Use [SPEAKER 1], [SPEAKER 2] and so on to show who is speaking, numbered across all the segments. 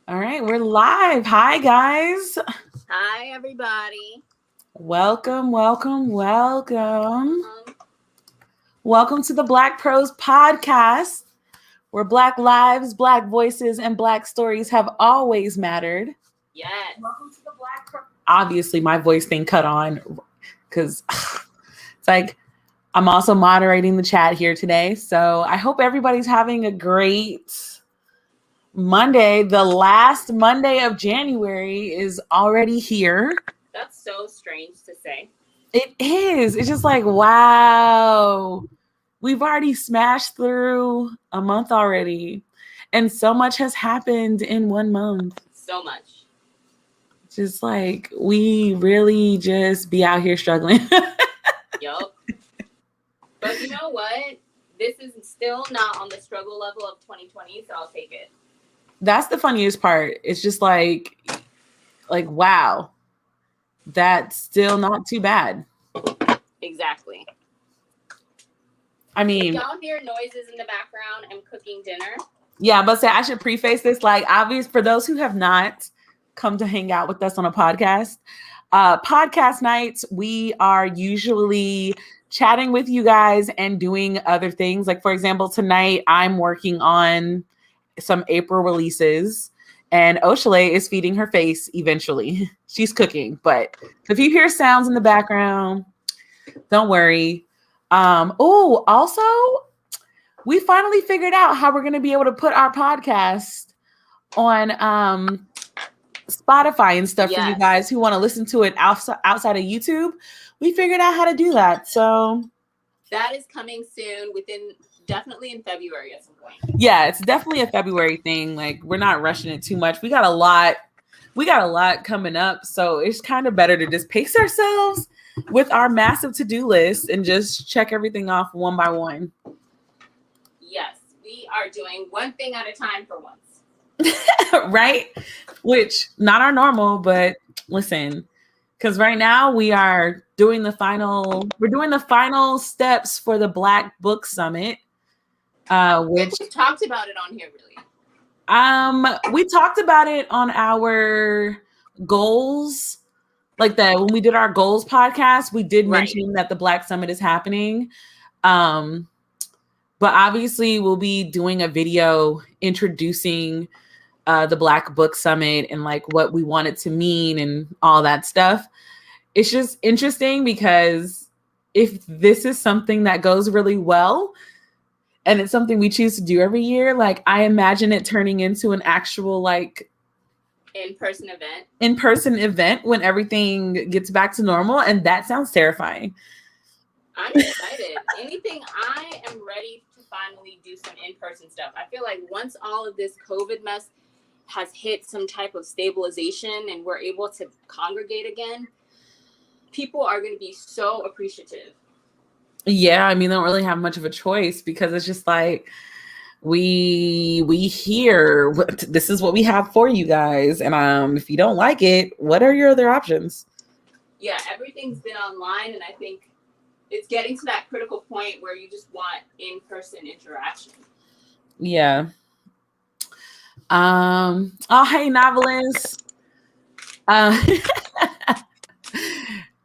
[SPEAKER 1] All right, we're live. Hi, guys.
[SPEAKER 2] Hi, everybody.
[SPEAKER 1] Welcome, welcome, welcome.
[SPEAKER 2] Um,
[SPEAKER 1] Welcome to the Black Prose podcast, where Black lives, Black voices, and Black stories have always mattered.
[SPEAKER 2] yes.
[SPEAKER 1] Welcome to the Black Prose. Obviously, my voice thing cut on because it's like I'm also moderating the chat here today. So I hope everybody's having a great Monday. The last Monday of January is already here.
[SPEAKER 2] That's so strange to say.
[SPEAKER 1] It is. It's just like, wow. We've already smashed through a month already. And so much has happened in 1 month.
[SPEAKER 2] So much.
[SPEAKER 1] Just like we really just be out here struggling.
[SPEAKER 2] Yup. But you know what? This is still not on the struggle level of 2020, so I'll take it.
[SPEAKER 1] That's the funniest part. It's just like wow. That's still not too bad.
[SPEAKER 2] Exactly.
[SPEAKER 1] I mean,
[SPEAKER 2] if y'all hear noises in the background, I'm cooking dinner.
[SPEAKER 1] Yeah, but say I should preface this like obvious for those who have not come to hang out with us on a podcast. Podcast nights, we are usually chatting with you guys and doing other things. Like, for example, tonight I'm working on some April releases, and Oshale is feeding her face eventually. She's cooking, but if you hear sounds in the background, don't worry. Also, we finally figured out how we're going to be able to put our podcast on Spotify and stuff for you guys who want to listen to it outside of YouTube. We figured out how to do that. So
[SPEAKER 2] that is coming soon, definitely in February at some point.
[SPEAKER 1] Yeah, it's definitely a February thing. Like, we're not rushing it too much. We got a lot coming up. So it's kind of better to just pace ourselves with our massive to-do list and just check everything off one by one.
[SPEAKER 2] Yes, we are doing one thing at a time for once.
[SPEAKER 1] Right? Which not our normal, but listen, because right now we're doing the final steps for the Black Book Summit. Which
[SPEAKER 2] we talked about it on here, really.
[SPEAKER 1] We talked about it on our goals, like that when we did our goals podcast, we did mention that the Black Summit is happening. But obviously we'll be doing a video introducing the Black Book Summit and like what we want it to mean and all that stuff. It's just interesting because if this is something that goes really well and it's something we choose to do every year, like I imagine it turning into an actual like
[SPEAKER 2] in-person
[SPEAKER 1] event when everything gets back to normal. And that sounds terrifying.
[SPEAKER 2] I'm excited. I am ready to finally do some in-person stuff. I feel like once all of this COVID mess has hit some type of stabilization and we're able to congregate again, people are going to be so appreciative.
[SPEAKER 1] Yeah, I mean, they don't really have much of a choice because it's just like we hear this is what we have for you guys, and if you don't like it, what are your other options?
[SPEAKER 2] Yeah, everything's been online, and I think it's getting to that critical point where you just want in-person interaction.
[SPEAKER 1] Yeah. Oh, hey, novelist.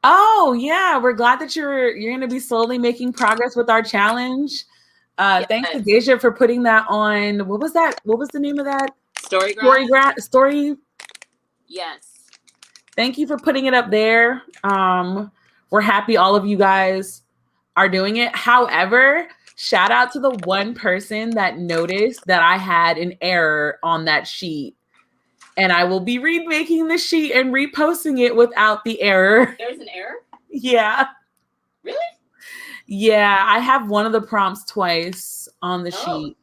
[SPEAKER 1] Oh yeah, we're glad that you're going to be slowly making progress with our challenge. Yes. Thanks to Deja for putting that on. What was that? What was the name of that? Story.
[SPEAKER 2] Yes.
[SPEAKER 1] Thank you for putting it up there. We're happy all of you guys are doing it. However, shout out to the one person that noticed that I had an error on that sheet. And I will be remaking the sheet and reposting it without the error.
[SPEAKER 2] There's an error?
[SPEAKER 1] Yeah.
[SPEAKER 2] Really?
[SPEAKER 1] Yeah, I have one of the prompts twice on the sheet.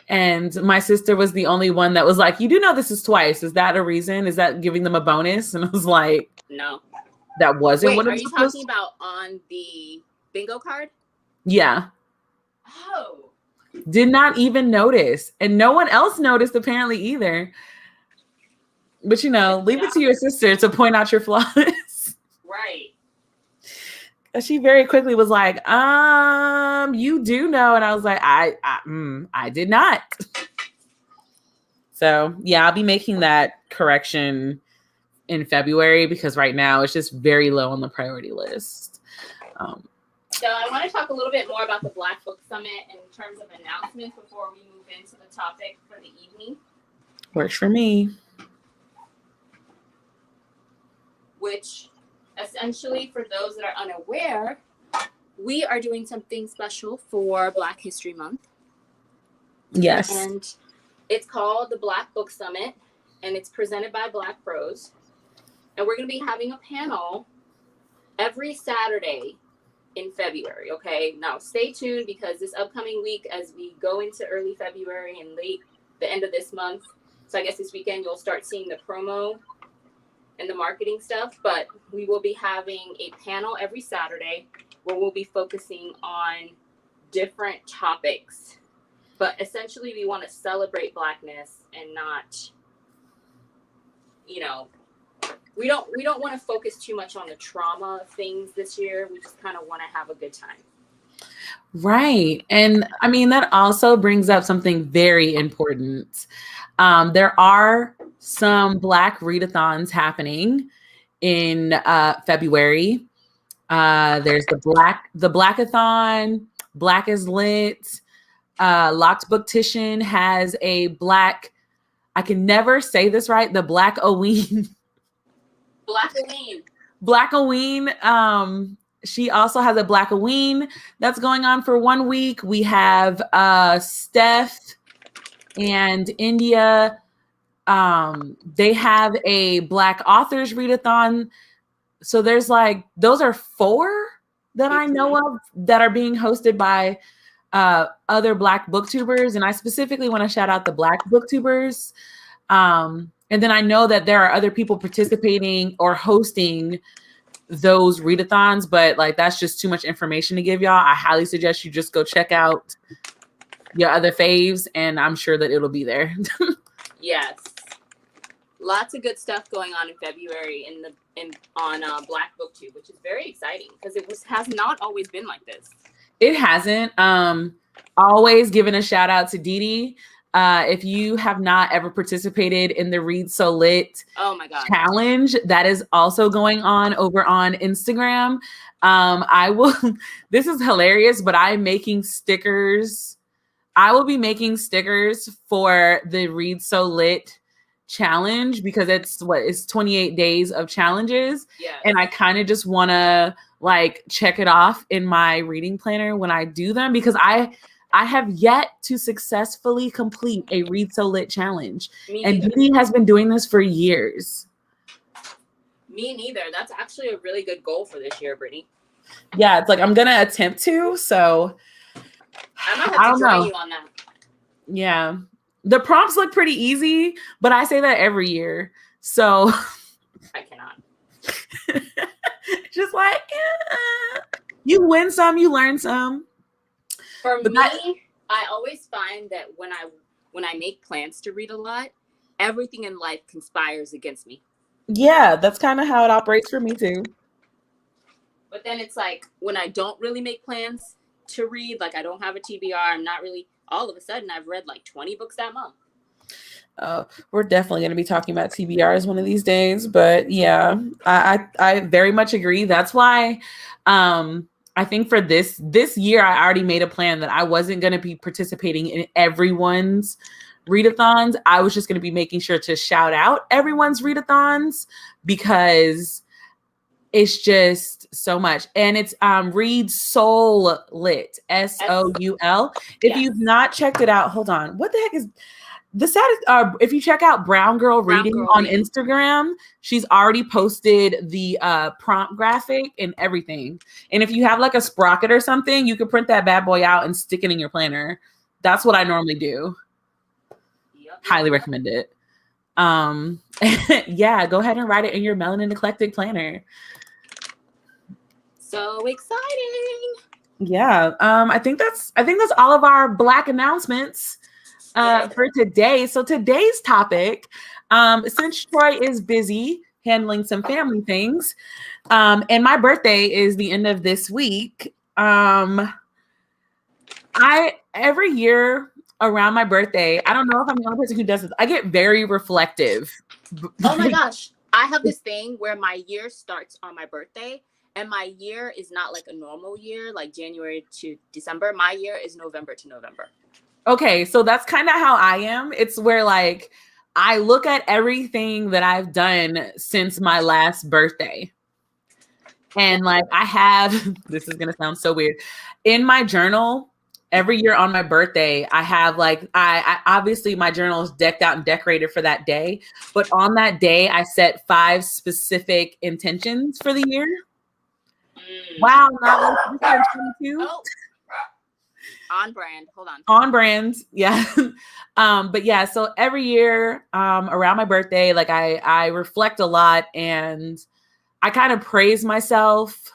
[SPEAKER 1] And my sister was the only one that was like, you do know this is twice. Is that a reason? Is that giving them a bonus? And I was like,
[SPEAKER 2] no.
[SPEAKER 1] That wasn't what it was.
[SPEAKER 2] Are you talking about on the bingo card?
[SPEAKER 1] Yeah.
[SPEAKER 2] Oh.
[SPEAKER 1] Did not even notice. And no one else noticed apparently either. But leave it to your sister to point out your flaws.
[SPEAKER 2] Right.
[SPEAKER 1] She very quickly was like, you do know. And I was like, I did not. So yeah, I'll be making that correction in February because right now it's just very low on the priority list.
[SPEAKER 2] So I want to talk a little bit more about the Black Book Summit in terms of announcements before we move into the topic for the evening.
[SPEAKER 1] Works for me.
[SPEAKER 2] Which essentially, for those that are unaware, we are doing something special for Black History Month.
[SPEAKER 1] Yes.
[SPEAKER 2] And it's called the Black Book Summit, and it's presented by Black Prose. And we're going to be having a panel every Saturday in February, okay? Now, stay tuned because this upcoming week, as we go into early February and the end of this month, so I guess this weekend, you'll start seeing the promo and the marketing stuff, but we will be having a panel every Saturday where we'll be focusing on different topics. But essentially, we want to celebrate Blackness and not, we don't want to focus too much on the trauma of things this year. We just kind of want to have a good time.
[SPEAKER 1] Right. And I mean, that also brings up something very important. There are some Black readathons happening in February. There's the Blackathon, Black is Lit. Locked Booktition has a Black, I can never say this right, the Black-oween.
[SPEAKER 2] Black-oween.
[SPEAKER 1] Black-oween. She also has a Black-oween that's going on for 1 week. We have Steph and India. They have a Black authors readathon. So there's those are 4 that I know of that are being hosted by other Black booktubers. And I specifically want to shout out the Black booktubers. And then I know that there are other people participating or hosting those readathons, but that's just too much information to give y'all. I highly suggest you just go check out your other faves, and I'm sure that it'll be there.
[SPEAKER 2] Yes. Lots of good stuff going on in February on Black BookTube, which is very exciting because has not always been like this.
[SPEAKER 1] It hasn't. Always giving a shout out to Dee Dee. If you have not ever participated in the Read So Lit challenge, that is also going on over on Instagram. This is hilarious, but I'm making stickers. I will be making stickers for the Read So Lit challenge because it's 28 days of challenges.
[SPEAKER 2] Yes.
[SPEAKER 1] And I kind of just want to check it off in my reading planner when I do them because I have yet to successfully complete a Read So Lit challenge. And Dee Dee has been doing this for years.
[SPEAKER 2] Me neither. That's actually a really good goal for this year, Brittany.
[SPEAKER 1] Yeah, it's I'm going to attempt to, so
[SPEAKER 2] I might have to join you on that.
[SPEAKER 1] Yeah. The prompts look pretty easy, but I say that every year. So
[SPEAKER 2] I cannot.
[SPEAKER 1] Just you win some, you learn some.
[SPEAKER 2] For me, I always find that when I make plans to read a lot, everything in life conspires against me.
[SPEAKER 1] Yeah, that's kind of how it operates for me too.
[SPEAKER 2] But then it's when I don't really make plans to read, I don't have a TBR, I'm not really, all of a sudden I've read 20 books that month.
[SPEAKER 1] We're definitely going to be talking about TBRs one of these days, but yeah, I very much agree. That's why I think for this year, I already made a plan that I wasn't going to be participating in everyone's readathons. I was just going to be making sure to shout out everyone's readathons because it's just so much. And it's Read Soul Lit, SOUL. If you've not checked it out, hold on. What the heck is the saddest? If you check out Brown Girl Reading on Instagram, she's already posted the prompt graphic and everything. And if you have a sprocket or something, you can print that bad boy out and stick it in your planner. That's what I normally do. Yep. Highly recommend it. Yeah, go ahead and write it in your Melanin Eclectic planner.
[SPEAKER 2] So exciting.
[SPEAKER 1] Yeah. I think that's all of our Black announcements for today. So today's topic, since Troy is busy handling some family things, and my birthday is the end of this week, every year around my birthday, I don't know if I'm the only person who does this. I get very reflective.
[SPEAKER 2] Oh my gosh. I have this thing where my year starts on my birthday, and my year is not like a normal year, like January to December. My year is November to November.
[SPEAKER 1] Okay, so that's kind of how I am. It's where like I look at everything that I've done since my last birthday. And like I have, this is going to sound so weird. In my journal, every year on my birthday, I have like, I obviously my journal is decked out and decorated for that day. But on that day, I set 5 specific intentions for the year. Wow, not 22.
[SPEAKER 2] Oh. On brand. Hold on.
[SPEAKER 1] On brand. Yeah. But yeah, so every year around my birthday, like I reflect a lot and I kind of praise myself.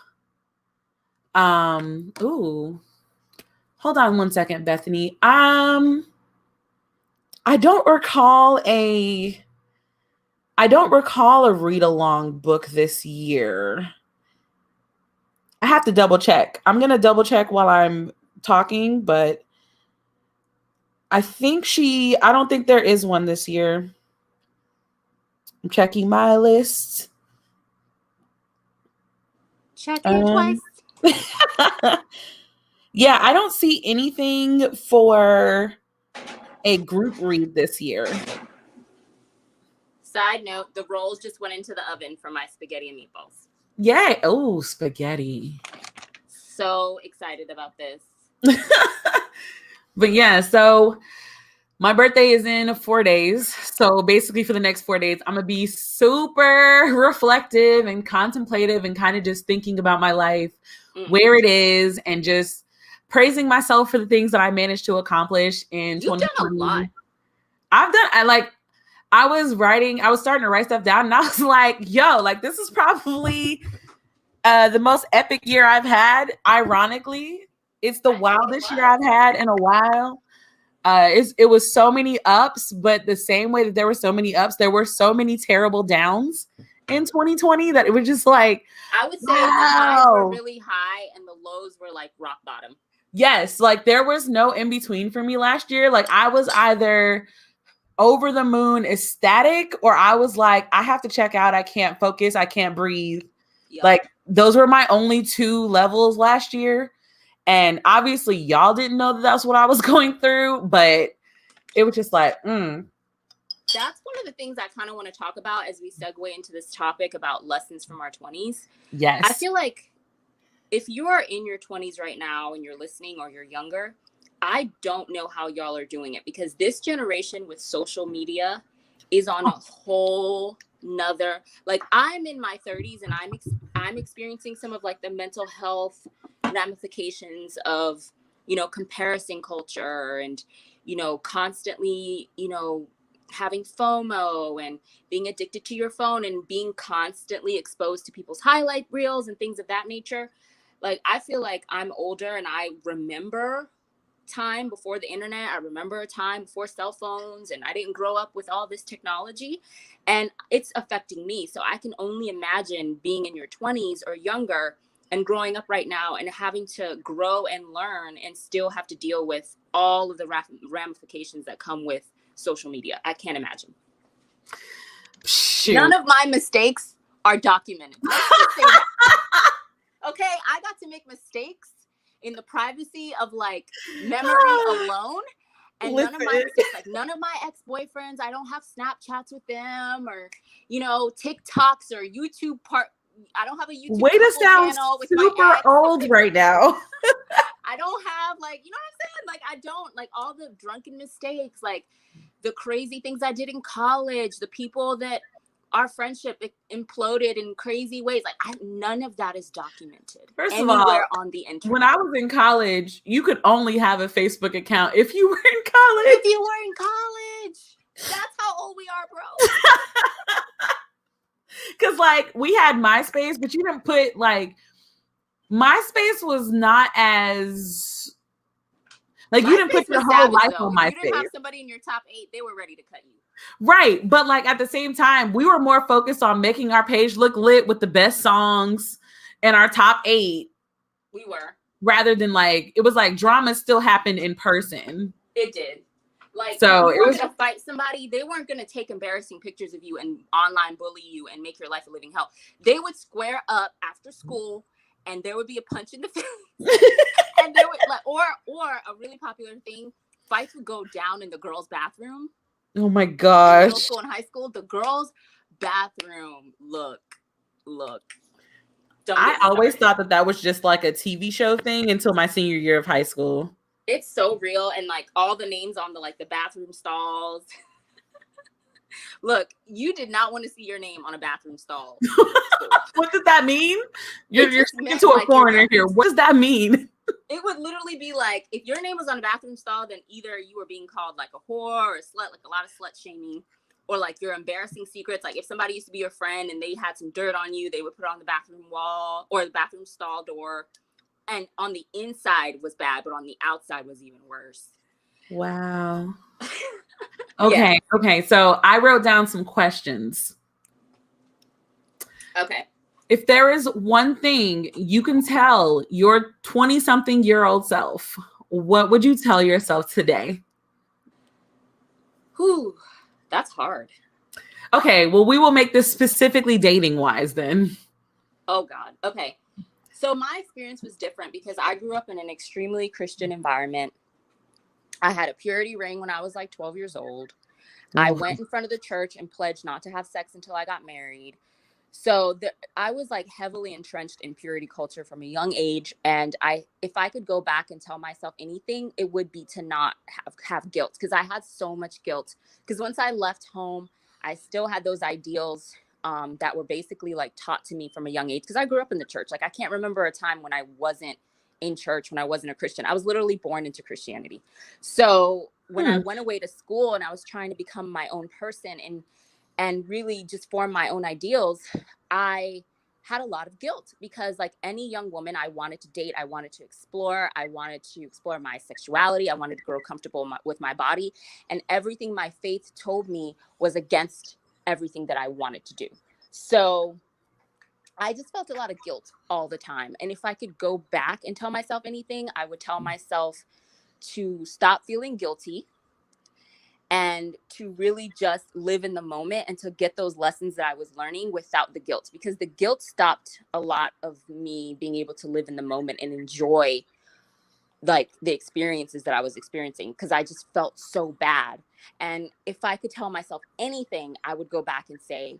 [SPEAKER 1] Ooh. Hold on one second, Bethany. I don't recall a read along book this year. I have to double check. I'm going to double check while I'm talking, but I don't think there is one this year. I'm checking my list.
[SPEAKER 2] Check it twice.
[SPEAKER 1] Yeah, I don't see anything for a group read this year.
[SPEAKER 2] Side note, the rolls just went into the oven for my spaghetti and meatballs.
[SPEAKER 1] Yeah. Oh, spaghetti.
[SPEAKER 2] So excited about this.
[SPEAKER 1] But yeah, so my birthday is in 4 days. So basically for the next 4 days, I'm going to be super reflective and contemplative and kind of just thinking about my life, where it is, and just praising myself for the things that I managed to accomplish in 2020.
[SPEAKER 2] You've done a lot.
[SPEAKER 1] I was starting to write stuff down and I was like, yo, like this is probably the most epic year I've had. Ironically, it's the wildest year I've had in a while. It was so many ups, but the same way that there were so many ups, there were so many terrible downs in 2020 that it was just like,
[SPEAKER 2] I would say the highs were really high and the lows were like rock bottom.
[SPEAKER 1] Yes, like there was no in between for me last year. Like I was either over the moon ecstatic or I was like, I have to check out. I can't focus. I can't breathe. Yep. Like those were my only 2 levels last year. And obviously y'all didn't know that that's what I was going through, but it was just like,
[SPEAKER 2] That's one of the things I kind of want to talk about as we segue into this topic about lessons from our 20s.
[SPEAKER 1] Yes.
[SPEAKER 2] I feel like if you are in your 20s right now and you're listening or you're younger, I don't know how y'all are doing it because this generation with social media is on a whole nother, like I'm in my 30s and I'm experiencing some of like the mental health ramifications of, comparison culture and, constantly, having FOMO and being addicted to your phone and being constantly exposed to people's highlight reels and things of that nature. Like, I feel like I'm older and I remember time before the internet. I remember a time before cell phones and I didn't grow up with all this technology and it's affecting me. So I can only imagine being in your 20s or younger and growing up right now and having to grow and learn and still have to deal with all of the ramifications that come with social media. I can't imagine.
[SPEAKER 1] Shoot.
[SPEAKER 2] None of my mistakes are documented. Okay, I got to make mistakes in the privacy of like memory alone. And none of my mistakes, like none of my ex-boyfriends, I don't have Snapchats with them or, TikToks or YouTube I don't have a YouTube
[SPEAKER 1] Way to sound
[SPEAKER 2] channel with
[SPEAKER 1] super old right now.
[SPEAKER 2] I don't have like, you know what I'm saying? Like, I don't like all the drunken mistakes, like the crazy things I did in college, the people that our friendship imploded in crazy ways. Like none of that is documented anywhere on the internet.
[SPEAKER 1] When I was in college, you could only have a Facebook account if you were in college.
[SPEAKER 2] If you were in college. That's how old we are, bro.
[SPEAKER 1] Because like we had MySpace, but you didn't put like MySpace was not as like you didn't put your whole life on MySpace.
[SPEAKER 2] You didn't have somebody in your top 8, they were ready to cut you.
[SPEAKER 1] Right. But like at the same time, we were more focused on making our page look lit with the best songs and our top 8.
[SPEAKER 2] We were.
[SPEAKER 1] Rather than like, it was like drama still happened in person.
[SPEAKER 2] It did. Like,
[SPEAKER 1] so
[SPEAKER 2] if you were gonna fight somebody, they weren't gonna take embarrassing pictures of you and online bully you and make your life a living hell. They would square up after school, and there would be a punch in the face, and they would or a really popular thing, fights would go down in the girls' bathroom.
[SPEAKER 1] Oh my gosh!
[SPEAKER 2] In middle school and high school, the girls' bathroom. Look.
[SPEAKER 1] I always thought that was just like a TV show thing until my senior year of high school.
[SPEAKER 2] It's so real, and like all the names on the bathroom stalls. Look, you did not want to see your name on a bathroom stall.
[SPEAKER 1] What does that mean? You're speaking to a foreigner here. What does that mean?
[SPEAKER 2] It would literally be like, if your name was on a bathroom stall, then either you were being called like a whore or a slut, like a lot of slut shaming, or like your embarrassing secrets. Like if somebody used to be your friend and they had some dirt on you, they would put it on the bathroom wall or the bathroom stall door. And on the inside was bad, but on the outside was even worse.
[SPEAKER 1] Wow. Okay. Yeah. Okay. So I wrote down some questions.
[SPEAKER 2] Okay.
[SPEAKER 1] If there is one thing you can tell your 20-something-year-old self, what would you tell yourself today?
[SPEAKER 2] Whew, that's hard.
[SPEAKER 1] Okay. Well, we will make this specifically dating-wise then.
[SPEAKER 2] Oh, God. Okay. So my experience was different because I grew up in an extremely Christian environment. I had a purity ring when I was like 12 years old. Oh. I went in front of the church and pledged not to have sex until I got married. So I was like heavily entrenched in purity culture from a young age. And if I could go back and tell myself anything, it would be to not have guilt, because I had so much guilt. Because once I left home, I still had those ideals that were basically like taught to me from a young age, because I grew up in the church. Like I can't remember a time when I wasn't in church, when I wasn't a Christian. I was literally born into Christianity. So when I went away to school and I was trying to become my own person and really just form my own ideals, I had a lot of guilt, because like any young woman, I wanted to date, I wanted to explore my sexuality, I wanted to grow comfortable with my body, and everything my faith told me was against everything that I wanted to do. So I just felt a lot of guilt all the time. And if I could go back and tell myself anything, I would tell myself to stop feeling guilty and to really just live in the moment and to get those lessons that I was learning without the guilt, because the guilt stopped a lot of me being able to live in the moment and enjoy like the experiences that I was experiencing, because I just felt so bad. And if I could tell myself anything, I would go back and say,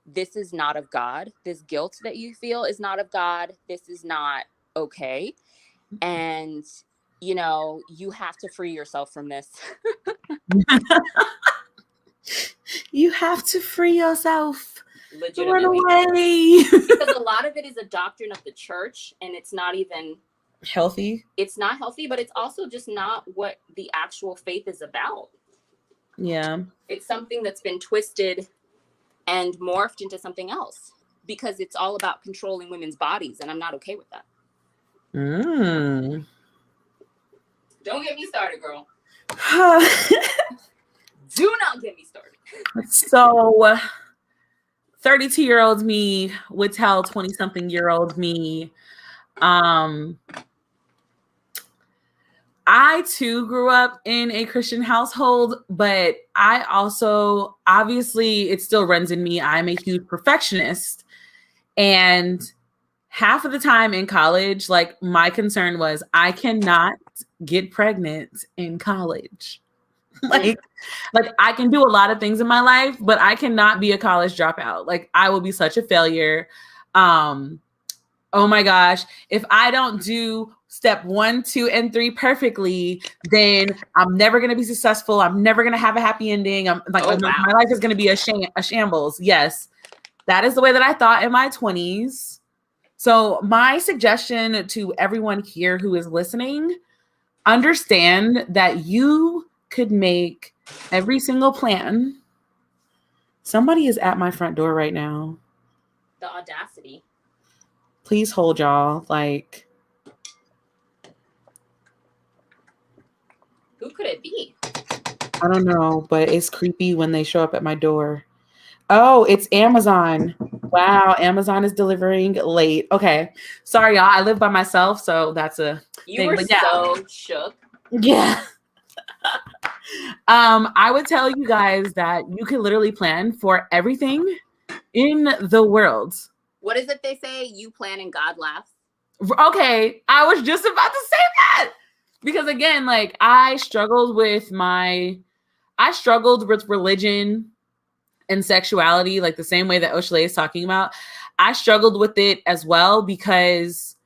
[SPEAKER 2] this is not of God. This guilt that you feel is not of God. This is not okay. And, you know, you have to free yourself from this.
[SPEAKER 1] You have to free yourself.
[SPEAKER 2] Legitimately.
[SPEAKER 1] Run away.
[SPEAKER 2] Because a lot of it is a doctrine of the church, and it's not even
[SPEAKER 1] healthy.
[SPEAKER 2] It's not healthy, but it's also just not what the actual faith is about.
[SPEAKER 1] Yeah.
[SPEAKER 2] It's something that's been twisted and morphed into something else, because it's all about controlling women's bodies, and I'm not okay with that. Don't get me started, girl. Do not get me started.
[SPEAKER 1] So 32-year-old me would tell 20-something-year-old me, I too grew up in a Christian household, but I also, obviously, it still runs in me. I'm a huge perfectionist. And half of the time in college, like my concern was I cannot get pregnant in college. like I can do a lot of things in my life, but I cannot be a college dropout. Like I will be such a failure. Oh my gosh, if I don't do step 1, 2, and 3 perfectly, then I'm never going to be successful. I'm never going to have a happy ending. I'm like, my life is going to be a shambles. Yes, that is the way that I thought in my 20s. So my suggestion to everyone here who is listening, understand that you could make every single plan. Somebody is at my front door right now.
[SPEAKER 2] The audacity.
[SPEAKER 1] Please hold, y'all. Like,
[SPEAKER 2] who could it be?
[SPEAKER 1] I don't know, but it's creepy when they show up at my door. Oh, it's Amazon. Wow, Amazon is delivering late. Okay. Sorry, y'all. I live by myself, so that's a
[SPEAKER 2] you
[SPEAKER 1] thing.
[SPEAKER 2] were
[SPEAKER 1] but yeah.
[SPEAKER 2] So shook.
[SPEAKER 1] Yeah. I would tell you guys that you can literally plan for everything in the world.
[SPEAKER 2] What is it they say? You plan and God laughs.
[SPEAKER 1] Okay, I was just about to say that because again, like I struggled with religion and sexuality, like the same way that Oshale is talking about. I struggled with it as well because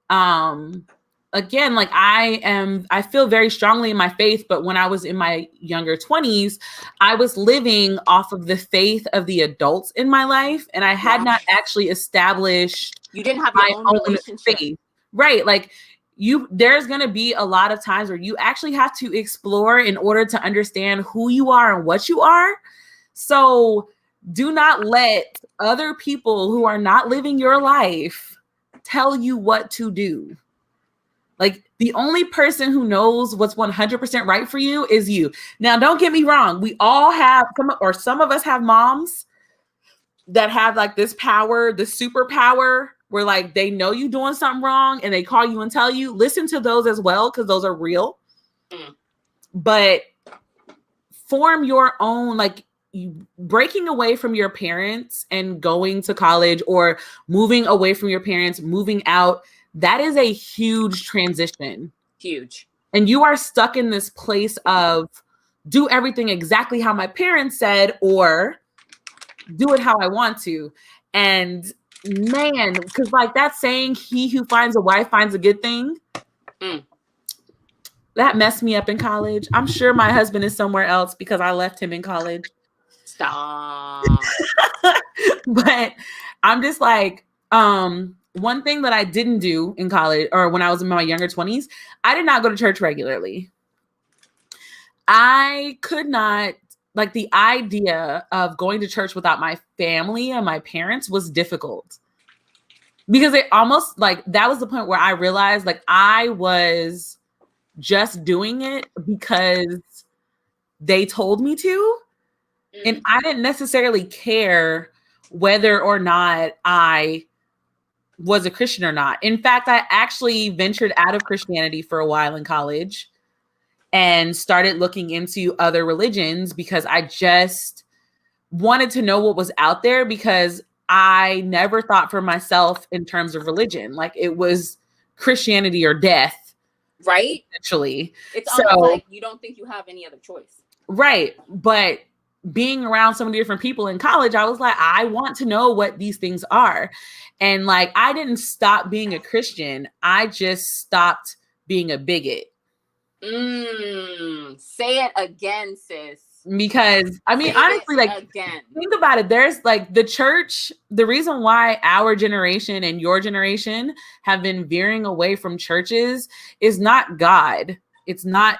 [SPEAKER 1] again, like I feel very strongly in my faith, but when I was in my younger 20s, I was living off of the faith of the adults in my life, and I had not actually established
[SPEAKER 2] You didn't have
[SPEAKER 1] my
[SPEAKER 2] your own relationship.
[SPEAKER 1] faith. Right. Like there's going to be a lot of times where you actually have to explore in order to understand who you are and what you are. So do not let other people who are not living your life tell you what to do. Like the only person who knows what's 100% right for you is you. Now, don't get me wrong. We all have some of us have moms that have like this power, the superpower where like they know you doing something wrong and they call you and tell you. Listen to those as well because those are real. But form your own, like breaking away from your parents and going to college or moving away from your parents, moving out. That is a huge transition.
[SPEAKER 2] Huge.
[SPEAKER 1] And you are stuck in this place of do everything exactly how my parents said or do it how I want to. And man, because like that saying, he who finds a wife finds a good thing. That messed me up in college. I'm sure my husband is somewhere else because I left him in college.
[SPEAKER 2] Stop.
[SPEAKER 1] But I'm just like, one thing that I didn't do in college or when I was in my younger 20s, I did not go to church regularly. I could not, like the idea of going to church without my family and my parents was difficult. Because it almost like that was the point where I realized like I was just doing it because they told me to. And I didn't necessarily care whether or not I was a Christian or not. In fact, I actually ventured out of Christianity for a while in college and started looking into other religions because I just wanted to know what was out there because I never thought for myself in terms of religion. Like it was Christianity or death.
[SPEAKER 2] Right?
[SPEAKER 1] Essentially.
[SPEAKER 2] It's almost like you don't think you have any other choice.
[SPEAKER 1] Right. But being around so many different people in college, I was like, I want to know what these things are. And like, I didn't stop being a Christian. I just stopped being a bigot.
[SPEAKER 2] Say it again, sis.
[SPEAKER 1] Because I mean, honestly, like think about it. There's like the church, the reason why our generation and your generation have been veering away from churches is not God. It's not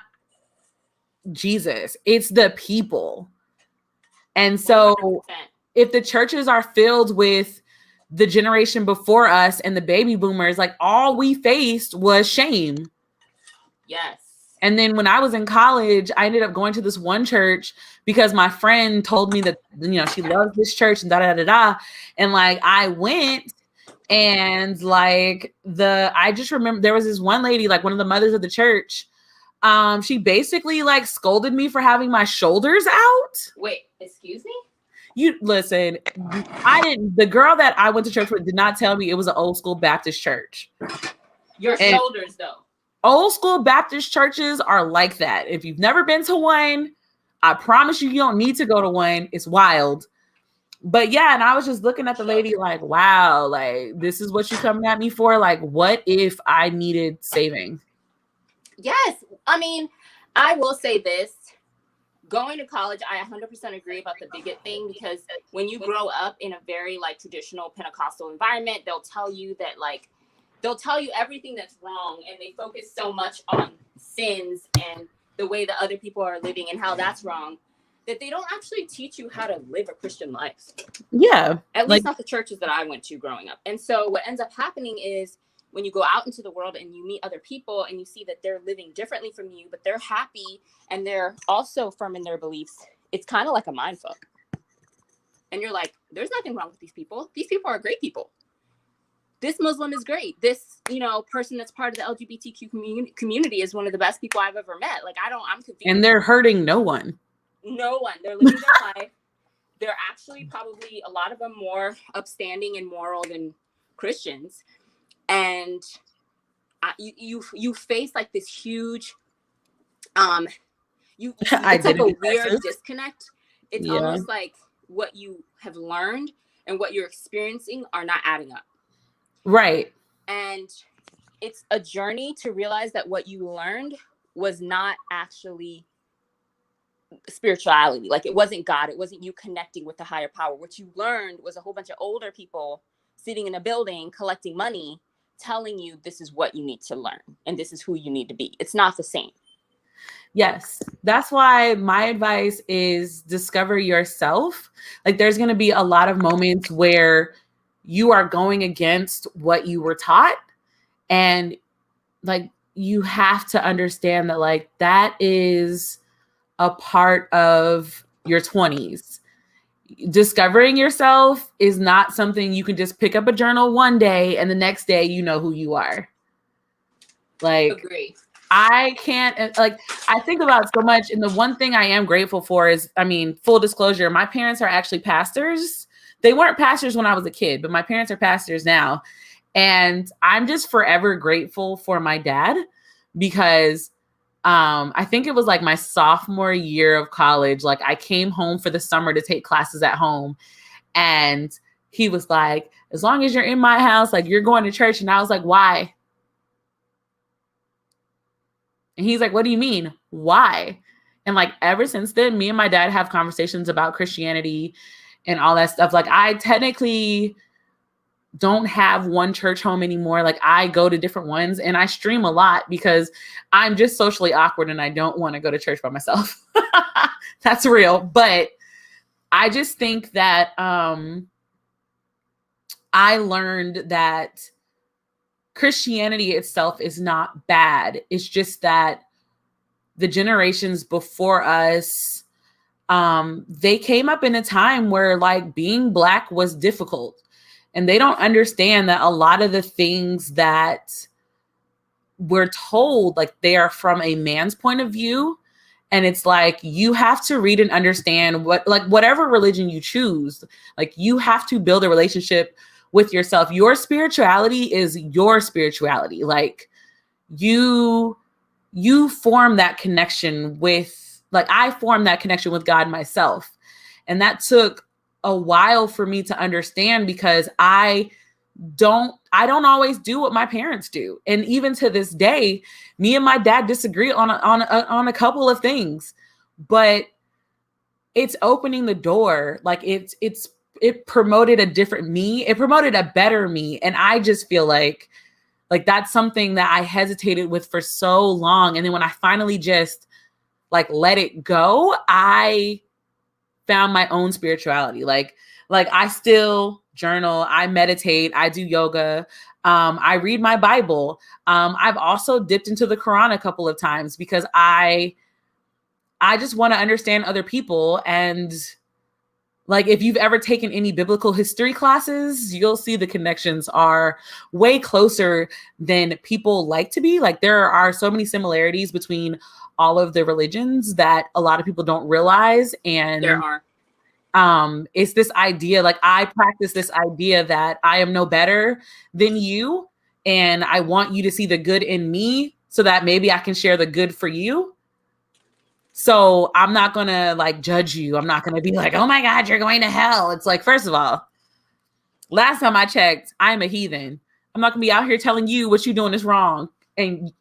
[SPEAKER 1] Jesus. It's the people. And so 100%. If the churches are filled with the generation before us and the baby boomers, like all we faced was shame.
[SPEAKER 2] Yes.
[SPEAKER 1] And then when I was in college, I ended up going to this one church because my friend told me that, you know, she loves this church and da-da-da-da. And like, I went and like I just remember there was this one lady, like one of the mothers of the church. She basically like scolded me for having my shoulders out.
[SPEAKER 2] Wait, excuse me?
[SPEAKER 1] You listen, the girl that I went to church with did not tell me it was an old school Baptist church.
[SPEAKER 2] Your shoulders though.
[SPEAKER 1] Old school Baptist churches are like that. If you've never been to one, I promise you don't need to go to one. It's wild. But yeah, and I was just looking at the lady like, wow, like this is what you coming at me for? Like, what if I needed saving?
[SPEAKER 2] Yes. I mean, I will say this. Going to college, I 100% agree about the bigot thing because when you grow up in a very like traditional Pentecostal environment, they'll tell you everything that's wrong and they focus so much on sins and the way that other people are living and how that's wrong that they don't actually teach you how to live a Christian life.
[SPEAKER 1] Yeah.
[SPEAKER 2] At least not the churches that I went to growing up. And so what ends up happening is when you go out into the world and you meet other people and you see that they're living differently from you, but they're happy and they're also firm in their beliefs, it's kind of like a mindfuck. And you're like, there's nothing wrong with these people. These people are great people. this Muslim is great. This, person that's part of the LGBTQ community is one of the best people I've ever met. Like, I'm confused.
[SPEAKER 1] And they're hurting no one.
[SPEAKER 2] No one. They're living their life. They're actually probably, a lot of them, more upstanding and moral than Christians. And you face like this huge, it's like a weird disconnect. It's almost like what you have learned and what you're experiencing are not adding up.
[SPEAKER 1] Right.
[SPEAKER 2] And it's a journey to realize that what you learned was not actually spirituality. Like, it wasn't God. It wasn't you connecting with the higher power. What you learned was a whole bunch of older people sitting in a building collecting money, telling you this is what you need to learn and this is who you need to be. It's not the same.
[SPEAKER 1] Yes. That's why my advice is discover yourself. Like, there's going to be a lot of moments where you are going against what you were taught. And like, you have to understand that, like, that is a part of your 20s. Discovering yourself is not something you can just pick up a journal one day and the next day you know who you are. Like,
[SPEAKER 2] agree.
[SPEAKER 1] I can't, like, I think about so much. And the one thing I am grateful for is, full disclosure, my parents are actually pastors. They weren't pastors when I was a kid, but my parents are pastors now. And I'm just forever grateful for my dad, because I think it was like my sophomore year of college. Like, I came home for the summer to take classes at home. And he was like, as long as you're in my house, like, you're going to church. And I was like, why? And he's like, what do you mean? Why? And like, ever since then, me and my dad have conversations about Christianity and all that stuff. Like, I technically don't have one church home anymore. Like, I go to different ones and I stream a lot because I'm just socially awkward and I don't want to go to church by myself. That's real. But I just think that I learned that Christianity itself is not bad. It's just that the generations before us, they came up in a time where, like, being Black was difficult. And they don't understand that a lot of the things that we're told, like, they are from a man's point of view. And it's like, you have to read and understand whatever religion you choose, like, you have to build a relationship with yourself. Your spirituality is your spirituality. Like, you form that connection with, like, I formed that connection with God myself. And that took a while for me to understand, because I don't always do what my parents do. And even to this day, me and my dad disagree on a couple of things, but it's opening the door. Like, it promoted a different me. It promoted a better me. And I just feel like that's something that I hesitated with for so long. And then when I finally just like let it go, I found my own spirituality. Like I still journal, I meditate, I do yoga. I read my Bible. I've also dipped into the Quran a couple of times because I just want to understand other people. And like, if you've ever taken any biblical history classes, you'll see the connections are way closer than people like to be. Like, there are so many similarities between all of the religions that a lot of people don't realize. And
[SPEAKER 2] there are.
[SPEAKER 1] It's this idea, like, I practice this idea that I am no better than you, and I want you to see the good in me so that maybe I can share the good for you. So I'm not going to like judge you. I'm not going to be like, oh my God, you're going to hell. It's like, first of all, last time I checked, I'm a heathen. I'm not going to be out here telling you what you're doing is wrong and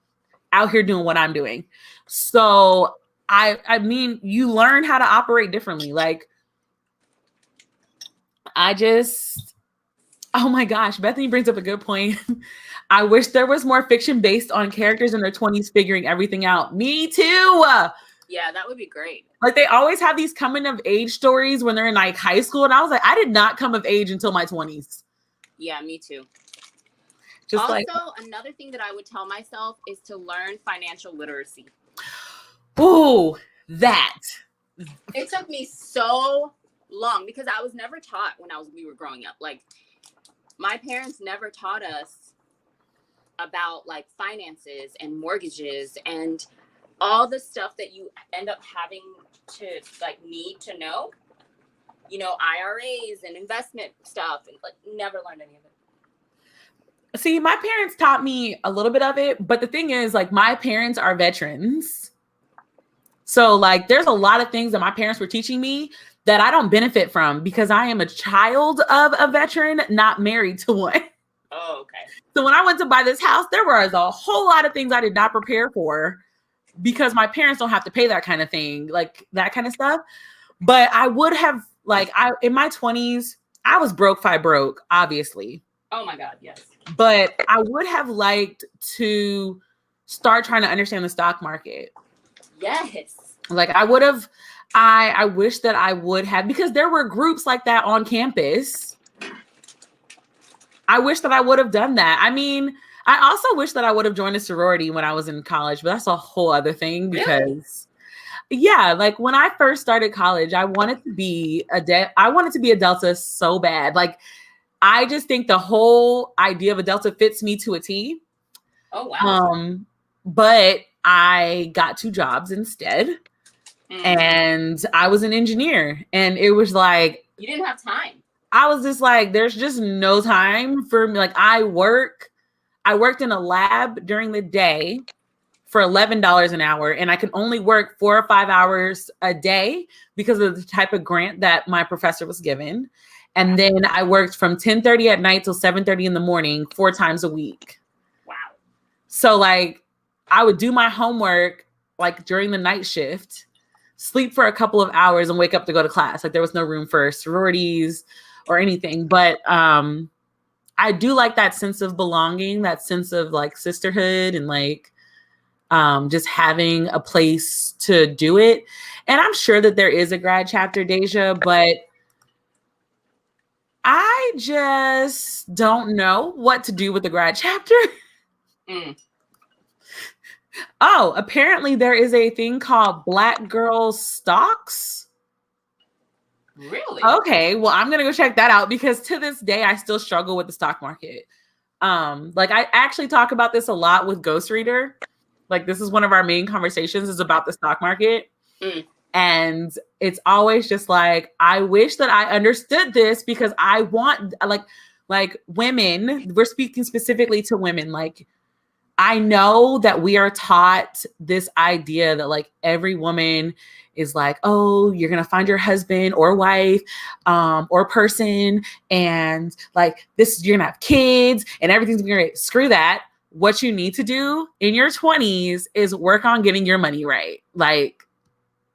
[SPEAKER 1] out here doing what I'm doing. So I mean, you learn how to operate differently. Like, oh my gosh, Bethany brings up a good point. I wish there was more fiction based on characters in their 20s figuring everything out. Me too.
[SPEAKER 2] Yeah, that would be great.
[SPEAKER 1] Like, they always have these coming of age stories when they're in like high school. And I was like, I did not come of age until my 20s.
[SPEAKER 2] Yeah, me too.
[SPEAKER 1] Just
[SPEAKER 2] also,
[SPEAKER 1] like,
[SPEAKER 2] another thing that I would tell myself is to learn financial literacy.
[SPEAKER 1] Ooh, that.
[SPEAKER 2] It took me so long because I was never taught when we were growing up. Like, My parents never taught us about like finances and mortgages and all the stuff that you end up having to like need to know, you know, IRAs and investment stuff, and like never learned any of it.
[SPEAKER 1] See, my parents taught me a little bit of it, but the thing is, like, my parents are veterans. So like there's a lot of things that my parents were teaching me that I don't benefit from because I am a child of a veteran, not married to one.
[SPEAKER 2] Oh, okay.
[SPEAKER 1] So when I went to buy this house, there was a whole lot of things I did not prepare for because my parents don't have to pay that kind of thing, like that kind of stuff. But I would have, like, in my 20s, I was broke, obviously.
[SPEAKER 2] Oh my God, yes.
[SPEAKER 1] But I would have liked to start trying to understand the stock market.
[SPEAKER 2] Yes.
[SPEAKER 1] Like I would have, I wish that I would have, because there were groups like that on campus. I wish that I would have done that. I mean, I also wish that I would have joined a sorority when I was in college, but that's a whole other thing because yeah, like when I first started college, I wanted to be a Delta so bad. Like I just think the whole idea of a Delta fits me to a T.
[SPEAKER 2] Oh wow.
[SPEAKER 1] But I got 2 jobs instead. And I was an engineer, and it was like
[SPEAKER 2] you didn't have time.
[SPEAKER 1] I was just like, there's just no time for me. Like I worked in a lab during the day for $11 an hour, and I could only work 4 or 5 hours a day because of the type of grant that my professor was given. And then I worked from 10:30 at night till 7:30 in the morning, 4 times a week.
[SPEAKER 2] Wow.
[SPEAKER 1] So like I would do my homework like during the night shift, sleep for a couple of hours, and wake up to go to class. Like there was no room for sororities or anything. But I do like that sense of belonging, that sense of like sisterhood and like just having a place to do it. And I'm sure that there is a grad chapter, Deja, but I just don't know what to do with the grad chapter. Oh, apparently there is a thing called Black Girl Stocks.
[SPEAKER 2] Really?
[SPEAKER 1] Okay, well, I'm gonna go check that out because to this day I still struggle with the stock market. Like I actually talk about this a lot with Ghost Reader. Like this is one of our main conversations is about the stock market. And it's always just like, I wish that I understood this because I want like women, we're speaking specifically to women. Like I know that we are taught this idea that like every woman is like, oh, you're going to find your husband or wife or person. And like this, you're going to have kids and everything's going to be great. Screw that. What you need to do in your 20s is work on getting your money right. Like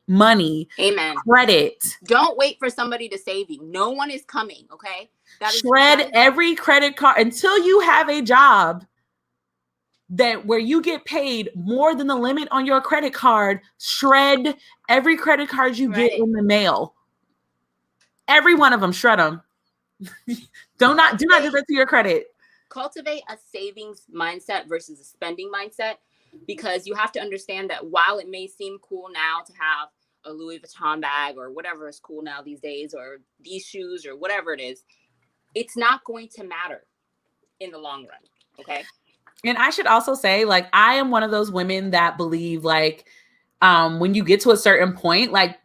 [SPEAKER 1] money.
[SPEAKER 2] Amen.
[SPEAKER 1] Credit.
[SPEAKER 2] Don't wait for somebody to save you. No one is coming. Okay.
[SPEAKER 1] Shred every credit card until you have a job that where you get paid more than the limit on your credit card. Shred every credit card you get in the mail. Every one of them, shred them. do not do that to your credit.
[SPEAKER 2] Cultivate a savings mindset versus a spending mindset, because you have to understand that while it may seem cool now to have a Louis Vuitton bag or whatever is cool now these days, or these shoes or whatever it is, it's not going to matter in the long run. Okay.
[SPEAKER 1] And I should also say, like, I am one of those women that believe like when you get to a certain point, like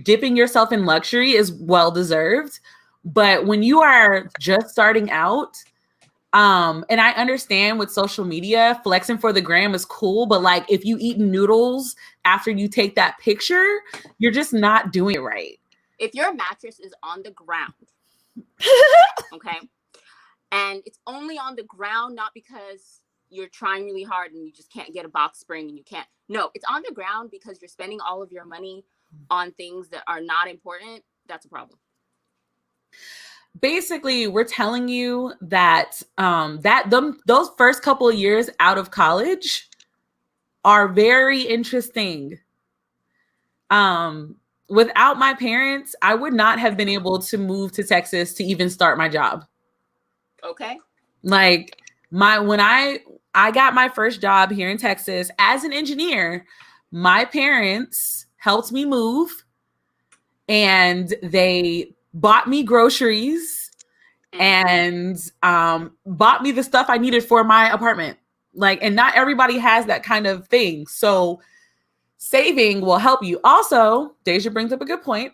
[SPEAKER 1] dipping yourself in luxury is well-deserved. But when you are just starting out, and I understand with social media, flexing for the gram is cool, but like if you eat noodles after you take that picture, you're just not doing it right.
[SPEAKER 2] If your mattress is on the ground, okay, and it's only on the ground, not because you're trying really hard and you just can't get a box spring and you can't. No, it's on the ground because you're spending all of your money on things that are not important. That's a problem.
[SPEAKER 1] Basically, we're telling you that those first couple of years out of college are very interesting. Without my parents, I would not have been able to move to Texas to even start my job.
[SPEAKER 2] Okay.
[SPEAKER 1] Like when I got my first job here in Texas as an engineer, my parents helped me move and they bought me groceries and bought me the stuff I needed for my apartment. Like, and not everybody has that kind of thing. So saving will help you. Also, Deja brings up a good point.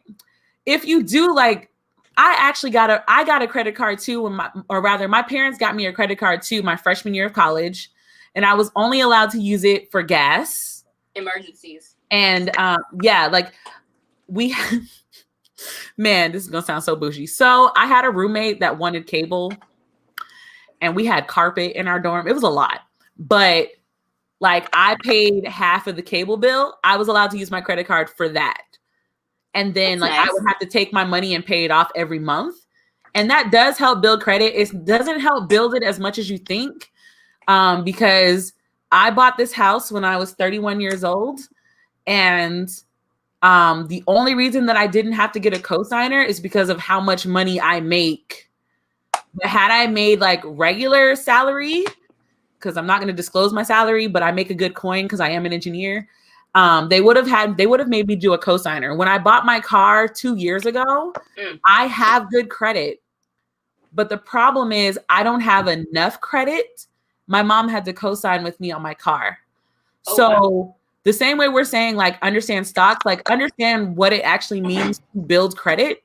[SPEAKER 1] If you do, like, I got a credit card too, my parents got me a credit card too my freshman year of college, and I was only allowed to use it for gas.
[SPEAKER 2] Emergencies.
[SPEAKER 1] And like we man, this is gonna sound so bougie. So I had a roommate that wanted cable, and we had carpet in our dorm. It was a lot, but like I paid half of the cable bill. I was allowed to use my credit card for that. And then
[SPEAKER 2] That's
[SPEAKER 1] like
[SPEAKER 2] nice.
[SPEAKER 1] I would have to take my money and pay it off every month. And that does help build credit. It doesn't help build it as much as you think, because I bought this house when I was 31 years old. And the only reason that I didn't have to get a cosigner is because of how much money I make. But had I made like regular salary, because I'm not going to disclose my salary, but I make a good coin because I am an engineer. They would have made me do a cosigner. When I bought my car 2 years ago, I have good credit, but the problem is I don't have enough credit. My mom had to cosign with me on my car. Wow. The same way we're saying, like, understand stocks, like understand what it actually means to build credit.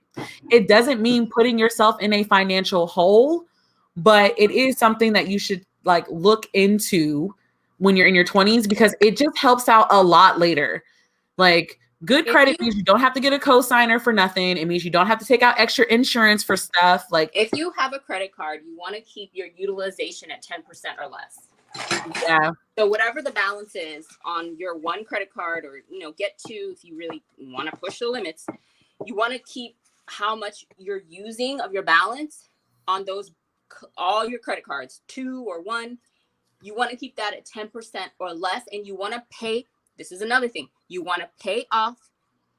[SPEAKER 1] It doesn't mean putting yourself in a financial hole, but it is something that you should like look into when you're in your 20s, because it just helps out a lot later. Like, good credit means you don't have to get a cosigner for nothing. It means you don't have to take out extra insurance for stuff. Like,
[SPEAKER 2] if you have a credit card, you want to keep your utilization at 10% or less.
[SPEAKER 1] Yeah.
[SPEAKER 2] So whatever the balance is on your one credit card, or get two if you really want to push the limits, you want to keep how much you're using of your balance on those all your credit cards, 2 or 1. You want to keep that at 10% or less, and you want to pay. This is another thing. You want to pay off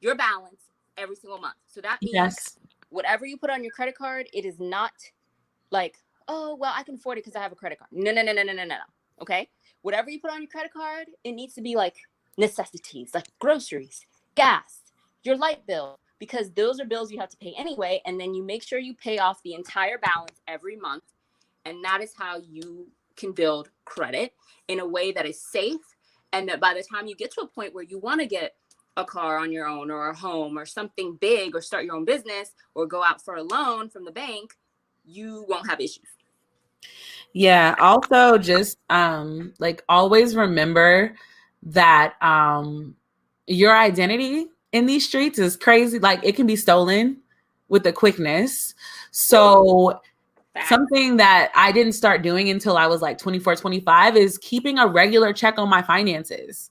[SPEAKER 2] your balance every single month. So that means whatever you put on your credit card, it is not like, oh, well, I can afford it because I have a credit card. No. Okay. Whatever you put on your credit card, it needs to be like necessities, like groceries, gas, your light bill, because those are bills you have to pay anyway. And then you make sure you pay off the entire balance every month. And that is how you can build credit in a way that is safe. And that by the time you get to a point where you want to get a car on your own, or a home, or something big, or start your own business, or go out for a loan from the bank, you won't have issues.
[SPEAKER 1] Yeah. Also, just like always remember that your identity in these streets is crazy. Like, it can be stolen with the quickness. So something that I didn't start doing until I was like 24, 25 is keeping a regular check on my finances.